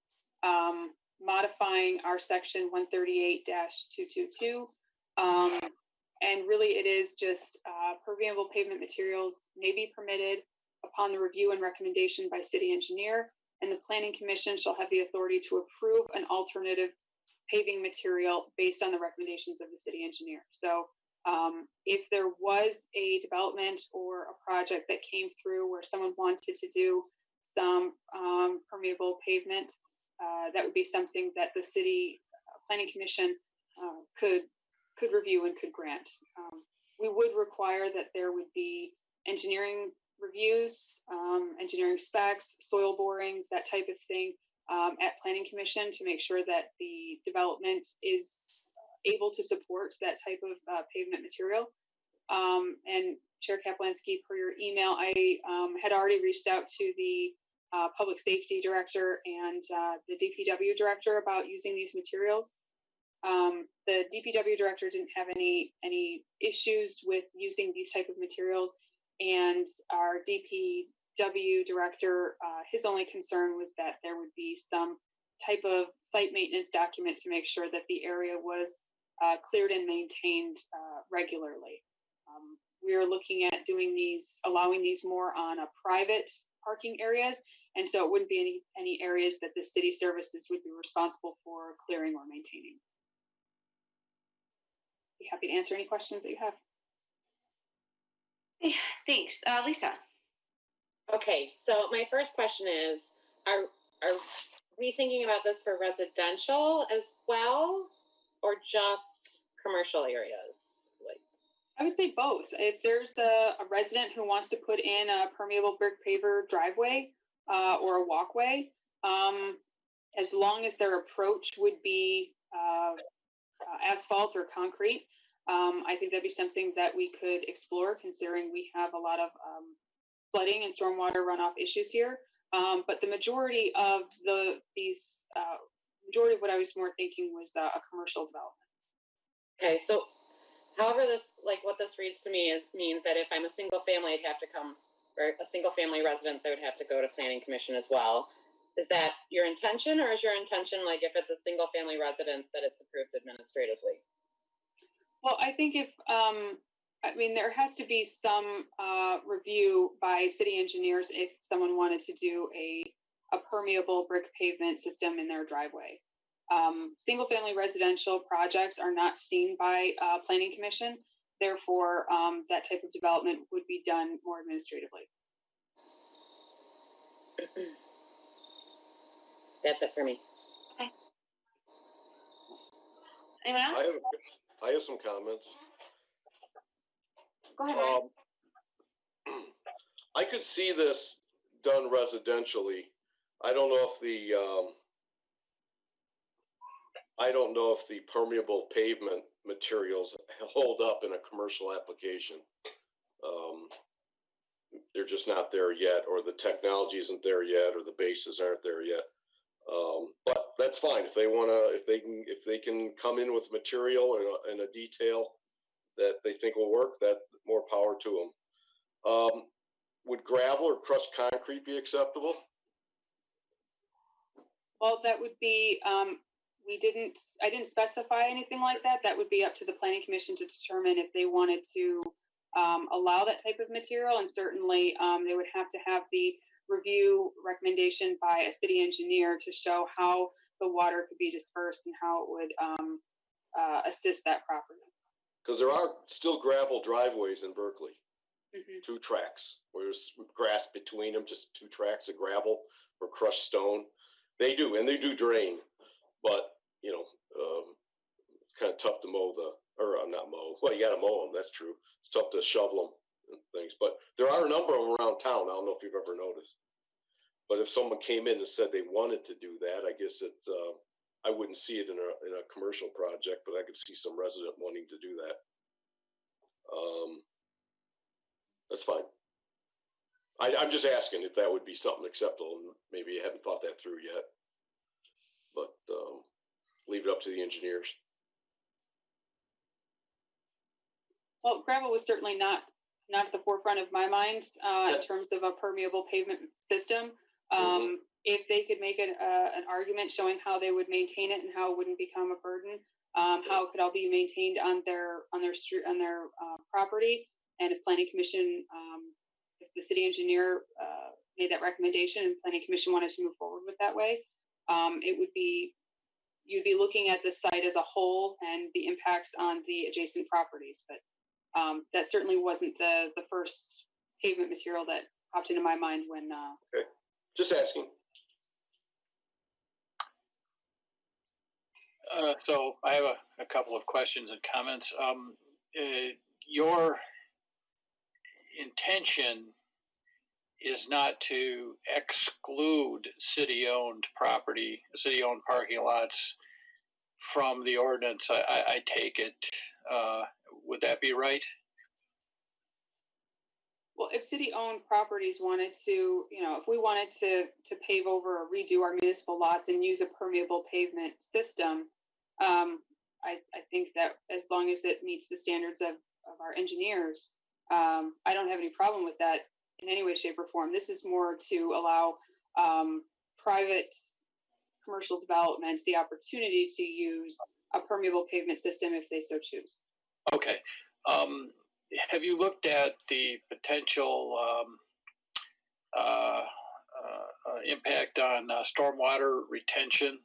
modifying our section 138-222. And really it is just permeable pavement materials may be permitted upon the review and recommendation by city engineer, and the planning commission shall have the authority to approve an alternative paving material based on the recommendations of the city engineer. So if there was a development or a project that came through where someone wanted to do some permeable pavement, that would be something that the city planning commission could review and could grant. We would require that there would be engineering reviews, engineering specs, soil borings, that type of thing at planning commission to make sure that the development is able to support that type of pavement material. And Chair Kaplansky, per your email, I had already reached out to the public safety director and the DPW director about using these materials. The DPW director didn't have any issues with using these type of materials, and our DPW director, his only concern was that there would be some type of site maintenance document to make sure that the area was cleared and maintained regularly. We are looking at doing these, allowing these more on a private parking areas, and so it wouldn't be any areas that the city services would be responsible for clearing or maintaining. Be happy to answer any questions that you have. Thanks. Lisa. Okay, so my first question is, are we thinking about this for residential as well, or just commercial areas? Like, I would say both. If there's a resident who wants to put in a permeable brick paver driveway or a walkway, as long as their approach would be asphalt or concrete, I think that'd be something that we could explore, considering we have a lot of flooding and stormwater runoff issues here. But the majority of majority of what I was more thinking was a commercial development. okay, so however this, like what this reads to me means that if I'm a single family, I'd have to come, or a single family residence, I would have to go to planning commission as well. Is that your intention, or is your intention, like if it's a single family residence, that it's approved administratively? Well, I think if, I mean, there has to be some review by city engineers if someone wanted to do a permeable brick pavement system in their driveway. Single family residential projects are not seen by planning commission. Therefore, that type of development would be done more administratively. That's it for me. Okay. Anyone else? I have some comments. Go ahead, Ryan. I could see this done residentially. I don't know if the permeable pavement materials hold up in a commercial application. They're just not there yet, or the technology isn't there yet, or the bases aren't there yet. But that's fine if they want to. If they can come in with material and a detail that they think will work, that more power to them. Would gravel or crushed concrete be acceptable? Well, that would be. I didn't specify anything like that. That would be up to the planning commission to determine if they wanted to allow that type of material, and certainly they would have to have the review recommendation by a city engineer to show how the water could be dispersed and how it would assist that property. Because there are still gravel driveways in Berkley, 2 tracks where there's grass between them, just 2 tracks of gravel or crushed stone. They do drain, but you know, it's kind of tough to mow not mow. Well, you got to mow them. That's true. It's tough to shovel them and things, but there are a number of them around town. I don't know if you've ever noticed, but if someone came in and said they wanted to do that, I guess it's, I wouldn't see it in a commercial project, but I could see some resident wanting to do that. That's fine. I'm just asking if that would be something acceptable, and maybe you haven't thought that through yet, but leave it up to the engineers. Well, gravel was certainly not at the forefront of my mind in terms of a permeable pavement system. If they could make an argument showing how they would maintain it and how it wouldn't become a burden, how it could all be maintained on their street, on their property, and if planning commission, if the city engineer made that recommendation and planning commission wanted to move forward with that way, it would be, you'd be looking at the site as a whole and the impacts on the adjacent properties. But that certainly wasn't the first pavement material that popped into my mind when. Okay. Just asking. So I have a couple of questions and comments. Your intention is not to exclude city-owned property, city-owned parking lots from the ordinance. I take it. Would that be right? Well, if city-owned properties wanted to, if we wanted to pave over or redo our municipal lots and use a permeable pavement system, I think that as long as it meets the standards of our engineers, I don't have any problem with that in any way, shape, or form. This is more to allow private commercial developments the opportunity to use a permeable pavement system if they so choose. Okay. Have you looked at the potential impact on stormwater retention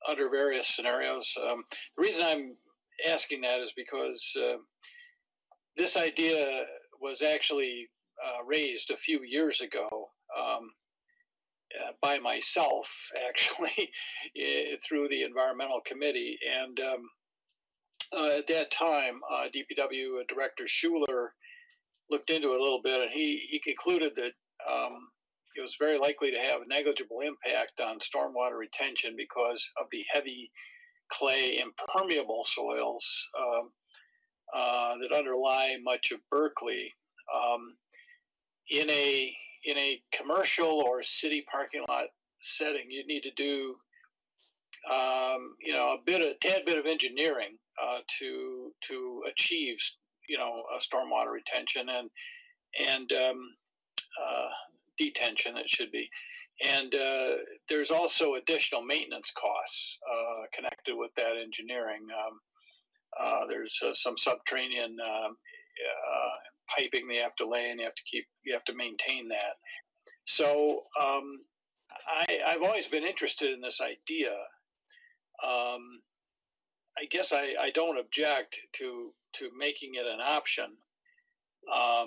under various scenarios? The reason I'm asking that is because this idea was actually raised a few years ago by myself, actually, through the environmental committee. And at that time, DPW Director Schuler looked into it a little bit, and he concluded that it was very likely to have a negligible impact on stormwater retention because of the heavy clay impermeable soils that underlie much of Berkeley. In a commercial or city parking lot setting, you need to do a tad bit of engineering to achieve a stormwater retention and detention, it should be. And there's also additional maintenance costs connected with that engineering. There's some subterranean piping they have to lay, and you have to maintain that. So I've always been interested in this idea. I guess I don't object to making it an option. I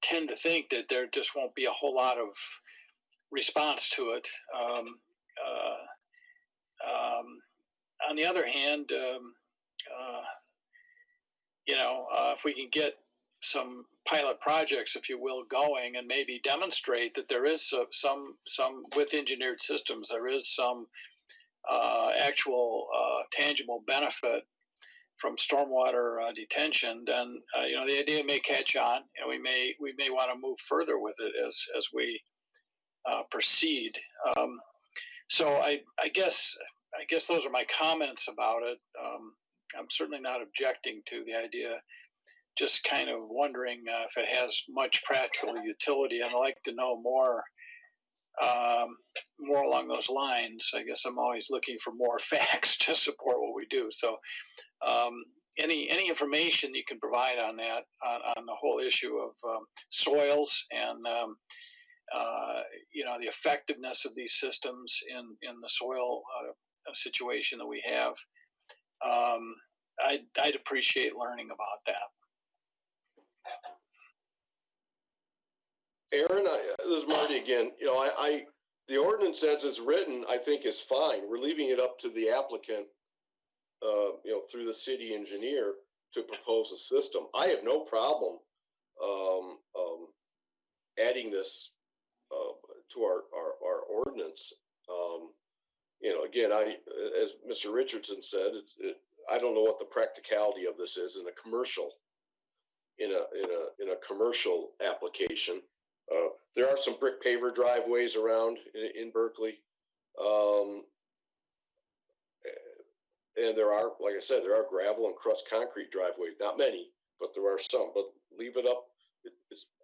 tend to think that there just won't be a whole lot of response to it. On the other hand, if we can get some pilot projects, if you will, going and maybe demonstrate that there is some with engineered systems, there is some actual tangible benefit from stormwater detention, then the idea may catch on, and we may want to move further with it as we proceed. So I guess those are my comments about it. I'm certainly not objecting to the idea. Just kind of wondering if it has much practical utility. I'd like to know more along those lines. I guess I'm always looking for more facts to support what we do. So any information you can provide on that, on the whole issue of soils and the effectiveness of these systems in the soil situation that we have, I'd appreciate learning about that. Aaron, this is Marty again. The ordinance as it's written, I think is fine. We're leaving it up to the applicant, through the city engineer to propose a system. I have no problem adding this to our ordinance. Again, as Mr. Richardson said, I don't know what the practicality of this is in a commercial commercial application. There are some brick paver driveways around in Berkeley. And there are, like I said, there are gravel and crushed concrete driveways. Not many, but there are some. But leave it up.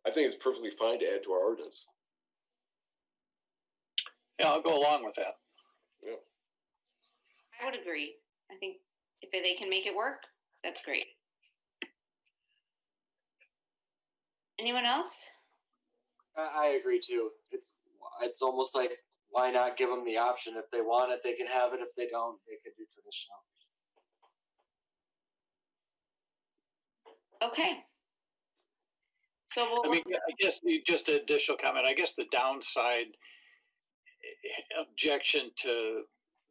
I think it's perfectly fine to add to our ordinance. Yeah, I'll go along with that. Yeah. I would agree. I think if they can make it work, that's great. Anyone else? I agree too. It's almost like, why not give them the option? If they want it, they can have it. If they don't, they can do traditional. Okay. So I guess just an additional comment. I guess the downside objection to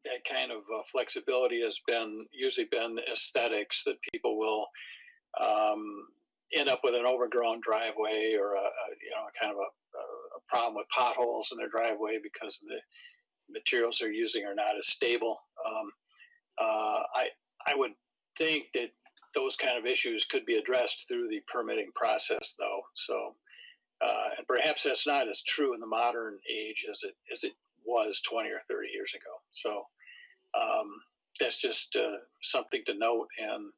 that kind of flexibility has usually been aesthetics, that people will end up with an overgrown driveway or a kind of a problem with potholes in their driveway because the materials they're using are not as stable. I would think that those kind of issues could be addressed through the permitting process, though. So, and perhaps that's not as true in the modern age as it was 20 or 30 years ago. So that's just something to note. And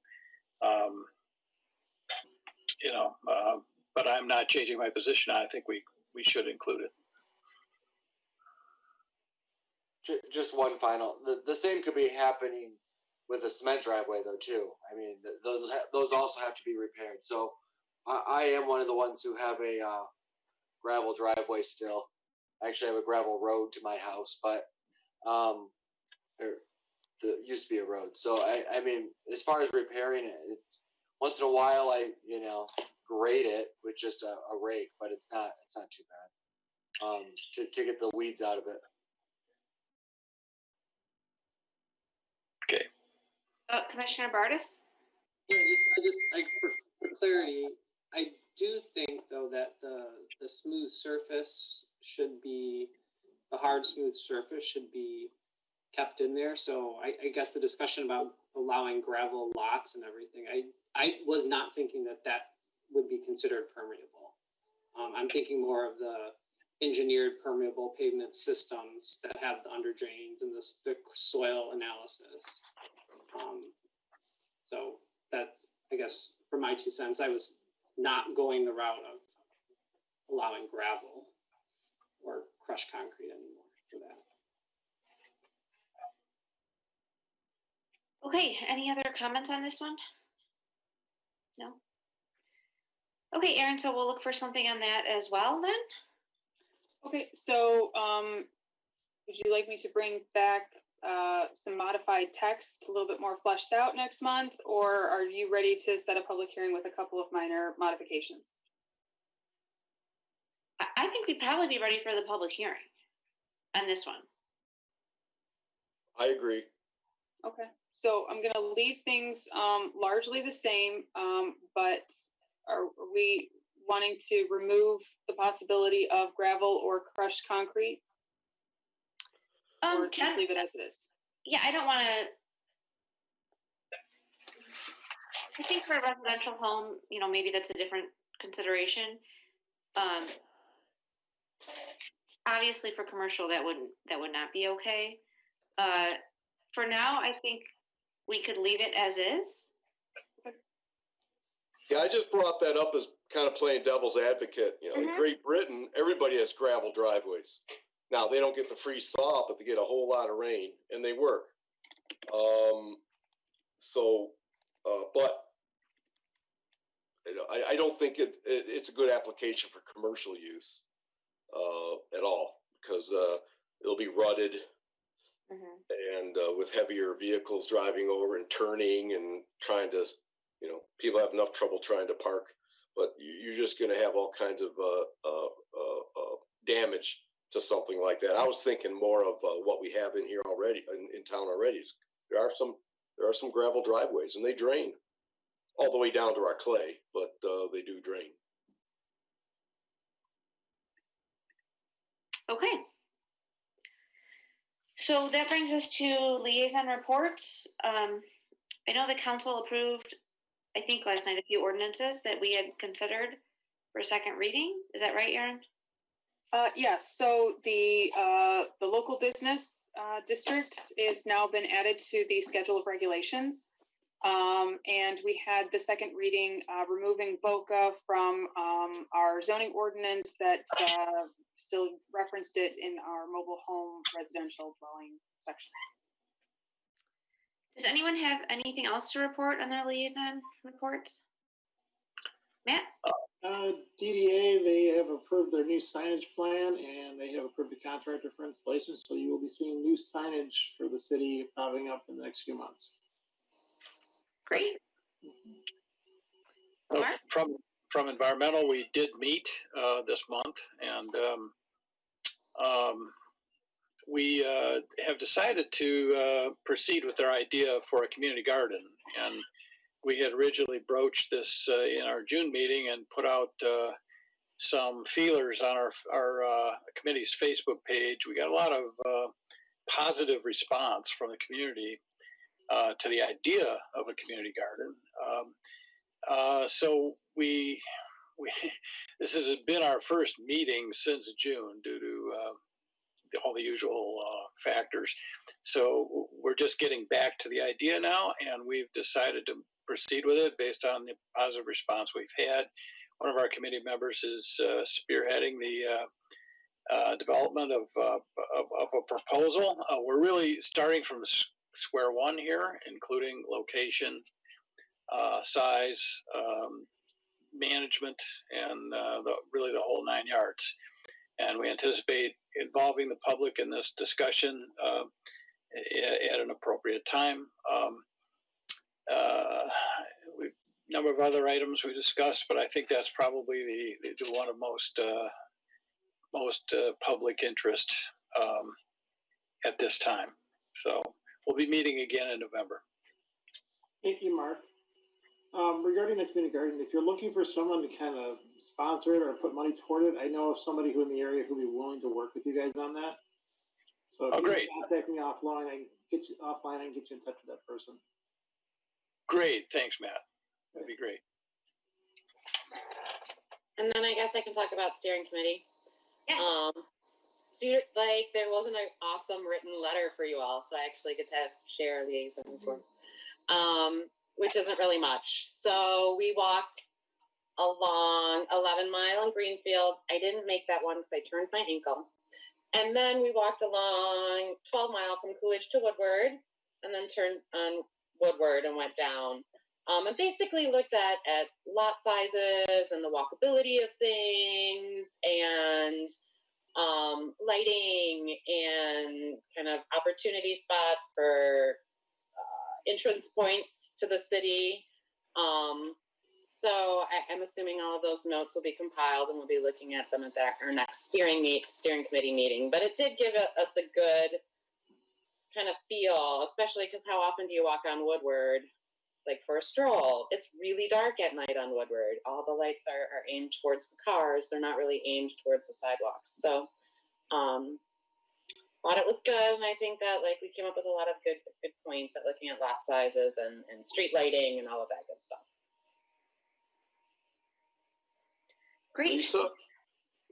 but I'm not changing my position. I think we should include it. Just one final. The same could be happening with a cement driveway, though, too. I mean, those also have to be repaired. So I am one of the ones who have a gravel driveway still. I actually have a gravel road to my house, but there used to be a road. So I mean, as far as repairing it, once in a while I grade it with just a rake, but it's not too bad to get the weeds out of it. Okay. Commissioner Bardis? Yeah, for clarity, I do think though that the smooth surface should be, the hard smooth surface should be kept in there. So I guess the discussion about allowing gravel lots and everything, I was not thinking that would be considered permeable. I'm thinking more of the engineered permeable pavement systems that have the under drains and the soil analysis. So that's, I guess, for my 2 cents, I was not going the route of allowing gravel or crushed concrete anymore for that. Okay, any other comments on this one? No? Okay, Erin, so we'll look for something on that as well then? Okay, so would you like me to bring back some modified text, a little bit more fleshed out next month, or are you ready to set a public hearing with a couple of minor modifications? I think we'd probably be ready for the public hearing on this one. I agree. Okay, so I'm going to leave things largely the same, but are we wanting to remove the possibility of gravel or crushed concrete? Or just leave it as it is? Yeah, I don't want to. I think for a residential home, maybe that's a different consideration. Obviously, for commercial, that would not be okay. For now, I think we could leave it as is. Yeah, I just brought that up as kind of playing devil's advocate. In Great Britain, everybody has gravel driveways. Now, they don't get the freeze thaw, but they get a whole lot of rain, and they work. But I don't think it's a good application for commercial use at all, because it'll be rutted and with heavier vehicles driving over and turning and trying to, people have enough trouble trying to park, but you're just going to have all kinds of damage to something like that. I was thinking more of what we have in here already, in town already. There are some gravel driveways, and they drain all the way down to our clay, but they do drain. Okay. So that brings us to liaison reports. I know the council approved, I think last night, a few ordinances that we had considered for second reading. Is that right, Erin? Yes. So the local business district is now been added to the schedule of regulations. And we had the second reading removing BOCA from our zoning ordinance that still referenced it in our mobile home residential dwelling section. Does anyone have anything else to report on their liaison reports? Matt? DDA, they have approved their new signage plan, and they have approved the contractor for installation, so you will be seeing new signage for the city popping up in the next few months. Great. From environmental, we did meet this month, and we have decided to proceed with our idea for a community garden. And we had originally broached this in our June meeting and put out some feelers on our committee's Facebook page. We got a lot of positive response from the community to the idea of a community garden. So we this has been our first meeting since June due to all the usual factors. So we're just getting back to the idea now, and we've decided to proceed with it based on the positive response we've had. One of our committee members is spearheading the development of a proposal. We're really starting from square one here, including location, size, management, and really the whole 9 yards. And we anticipate involving the public in this discussion at an appropriate time. Number of other items we discussed, but I think that's probably the one of most public interest at this time. So we'll be meeting again in November. Thank you, Mark. Regarding the community garden, if you're looking for someone to kind of sponsor it or put money toward it, I know of somebody who in the area who'd be willing to work with you guys on that. So if you great. contact me offline, I can get you in touch with that person. Great, thanks, Matt. That'd be great. And then I guess I can talk about steering committee. Yes. So there wasn't an awesome written letter for you all, so I actually get to share liaison reports, which isn't really much. So we walked along 11 Mile in Greenfield. I didn't make that one because I turned my ankle. And then we walked along 12 Mile from Coolidge to Woodward, and then turned on Woodward and went down. And basically looked at lot sizes and the walkability of things and lighting and kind of opportunity spots for entrance points to the city. So I'm assuming all of those notes will be compiled and we'll be looking at them at our next steering committee meeting. But it did give us a good kind of feel, especially because how often do you walk on Woodward? Like for a stroll, it's really dark at night on Woodward. All the lights are aimed towards the cars. They're not really aimed towards the sidewalks. So thought it was good. And I think that we came up with a lot of good points at looking at lot sizes and street lighting and all of that good stuff. Great.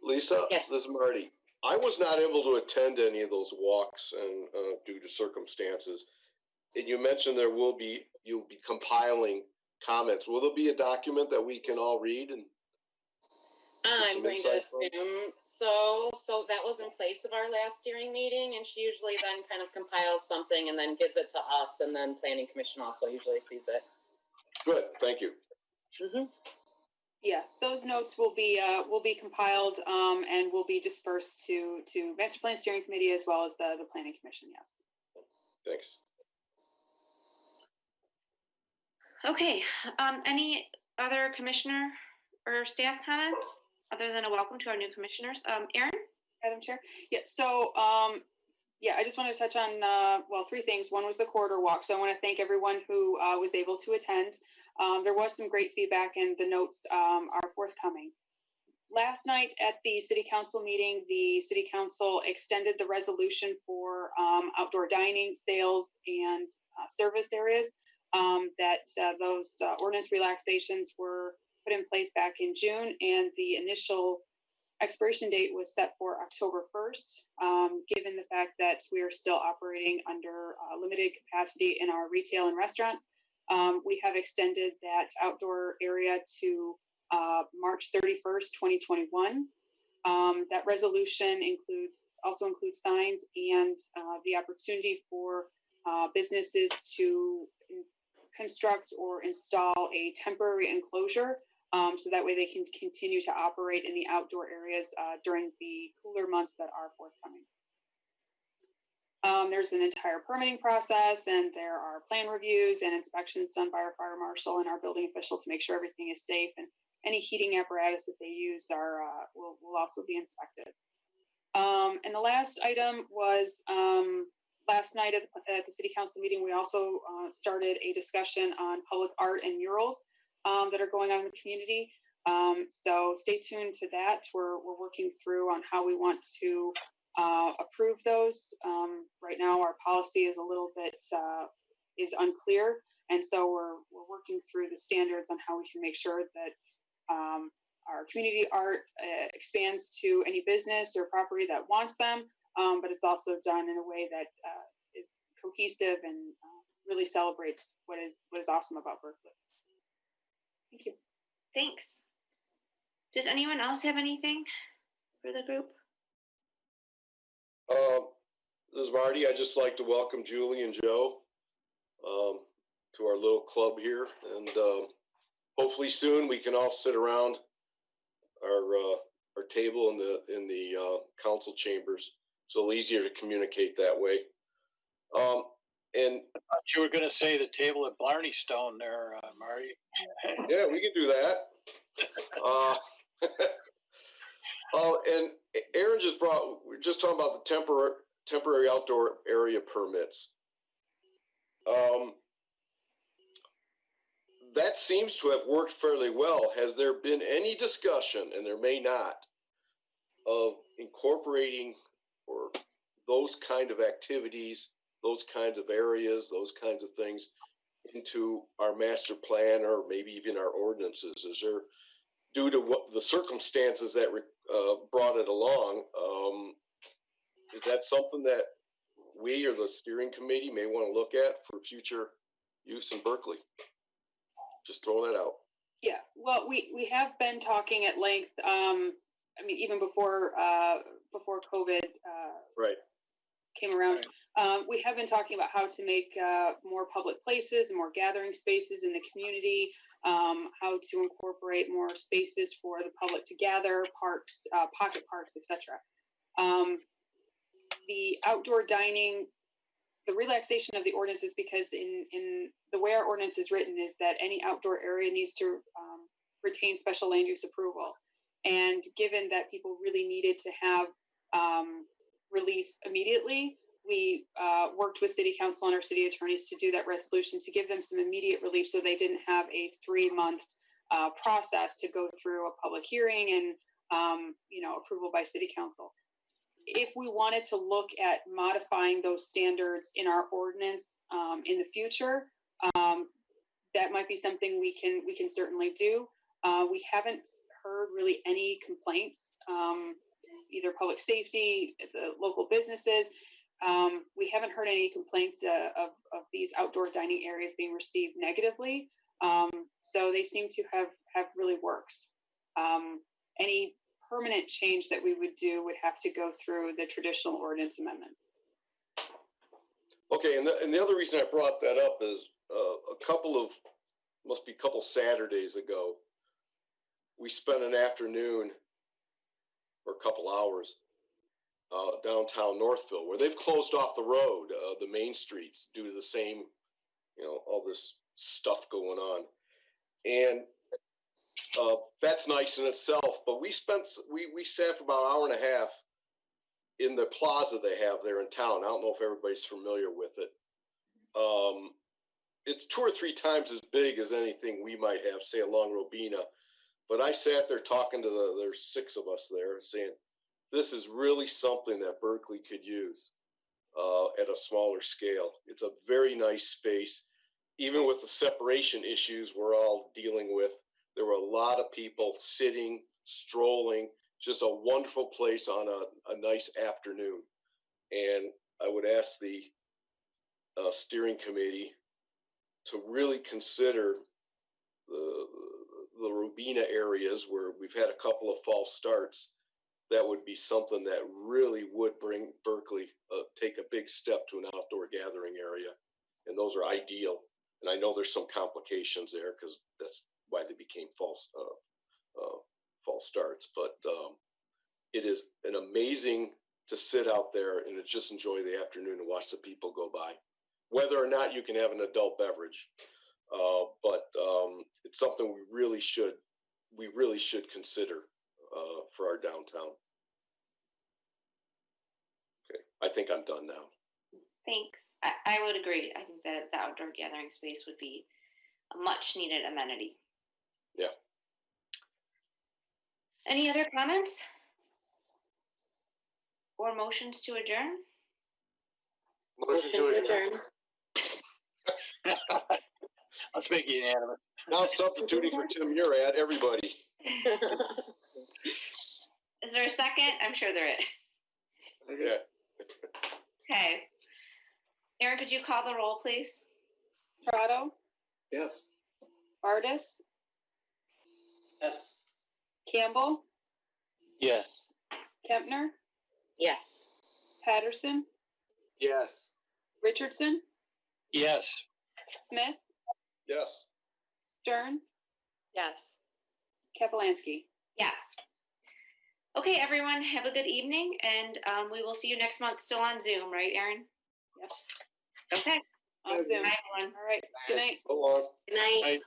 Lisa, yes. This is Marty. I was not able to attend any of those walks and due to circumstances. And you mentioned you'll be compiling comments. Will there be a document that we can all read? And I'm going to assume so. So that was in place of our last steering meeting, and she usually then kind of compiles something and then gives it to us, and then Planning Commission also usually sees it. Good, thank you. Mm-hmm. Yeah, those notes will be compiled and will be dispersed to Master Plan Steering Committee as well as the Planning Commission. Yes. Thanks. Okay. Any other commissioner or staff comments other than a welcome to our new commissioners? Erin? Madam Chair. Yeah. So, I just wanted to touch on, three things. One was the corridor walk. So I want to thank everyone who was able to attend. There was some great feedback and the notes are forthcoming. Last night at the City Council meeting, the City Council extended the resolution for outdoor dining, sales, and service areas. Those ordinance relaxations were put in place back in June, and the initial expiration date was set for October 1st. Given the fact that we are still operating under limited capacity in our retail and restaurants, we have extended that outdoor area to March 31st, 2021. That resolution also includes signs and the opportunity for businesses to construct or install a temporary enclosure so that way they can continue to operate in the outdoor areas during the cooler months that are forthcoming. There's an entire permitting process, and there are plan reviews and inspections done by our fire marshal and our building official to make sure everything is safe, and any heating apparatus that they use will also be inspected. And the last item was last night at the City Council meeting, we also started a discussion on public art and murals that are going on in the community. So stay tuned to that. We're working through on how we want to approve those. Right now, our policy is a little bit is unclear And so we're working through the standards on how we can make sure that our community art expands to any business or property that wants them, but it's also done in a way that is cohesive and really celebrates what is awesome about Berkley. Thank you. Thanks. Does anyone else have anything for the group? This is Marty. I'd just like to welcome Julie and Joe to our little club here, and hopefully soon we can all sit around our table in the council chambers. It's a little easier to communicate that way. And I thought you were going to say the table at Blarney Stone there, Marty. Yeah, we can do that. And Aaron we're just talking about the temporary outdoor area permits. That seems to have worked fairly well. Has there been any discussion, and there may not, of incorporating or those kind of activities, those kinds of areas, those kinds of things into our master plan or maybe even our ordinances? Is there, due to what the circumstances that brought it along, is that something that we or the steering committee may want to look at for future use in Berkley? Just throw that out. Yeah, well, we have been talking at length. I mean, even before COVID right. came around, we have been talking about how to make more public places and more gathering spaces in the community, how to incorporate more spaces for the public to gather, parks, pocket parks, etc. The outdoor dining, the relaxation of the ordinance is because in the way our ordinance is written is that any outdoor area needs to retain special land use approval. And given that people really needed to have relief immediately, we worked with city council and our city attorneys to do that resolution to give them some immediate relief so they didn't have a 3-month process to go through a public hearing and approval by city council. If we wanted to look at modifying those standards in our ordinance in the future, that might be something we can certainly do. We haven't heard really any complaints, either public safety, the local businesses. We haven't heard any complaints of these outdoor dining areas being received negatively. So they seem to have really worked. Any permanent change that we would do would have to go through the traditional ordinance amendments. Okay, and the other reason I brought that up is must be a couple Saturdays ago, we spent an afternoon or a couple hours downtown Northville, where they've closed off the road, the main streets, due to the same, all this stuff going on. And that's nice in itself, but we sat for about an hour and a half in the plaza they have there in town. I don't know if everybody's familiar with it. It's 2 or 3 times as big as anything we might have, say, along Robina. But I sat there talking to there's 6 of us there, saying, this is really something that Berkley could use at a smaller scale. It's a very nice space. Even with the separation issues we're all dealing with, there were a lot of people sitting, strolling, just a wonderful place on a nice afternoon. And I would ask the steering committee to really consider the Robina areas where we've had a couple of false starts. That would be something that really would bring Berkley, take a big step to an outdoor gathering area. And those are ideal. And I know there's some complications there because that's why they became false starts. But it is an amazing to sit out there and just enjoy the afternoon and watch the people go by, whether or not you can have an adult beverage. But it's something we really should consider for our downtown. Okay, I think I'm done now. Thanks. I would agree. I think that the outdoor gathering space would be a much needed amenity. Yeah. Any other comments or motions to adjourn? Motion to adjourn. Let's make it unanimous. Now substituting for Tim Murad, everybody. Is there a second? I'm sure there is. Yeah. Okay. Aaron, could you call the roll, please? Prado, Yes. Artis, Yes. Campbell, Yes. Kempner, Yes. Patterson, Yes. Richardson, Yes. Smith, Yes. Stern, Yes. Kapelansky. Yes. Okay, everyone, have a good evening, and we will see you next month, still on Zoom, right, Aaron? Yes. Okay. On Zoom. Bye, everyone. All right. Good night. Go on. Good night. Right.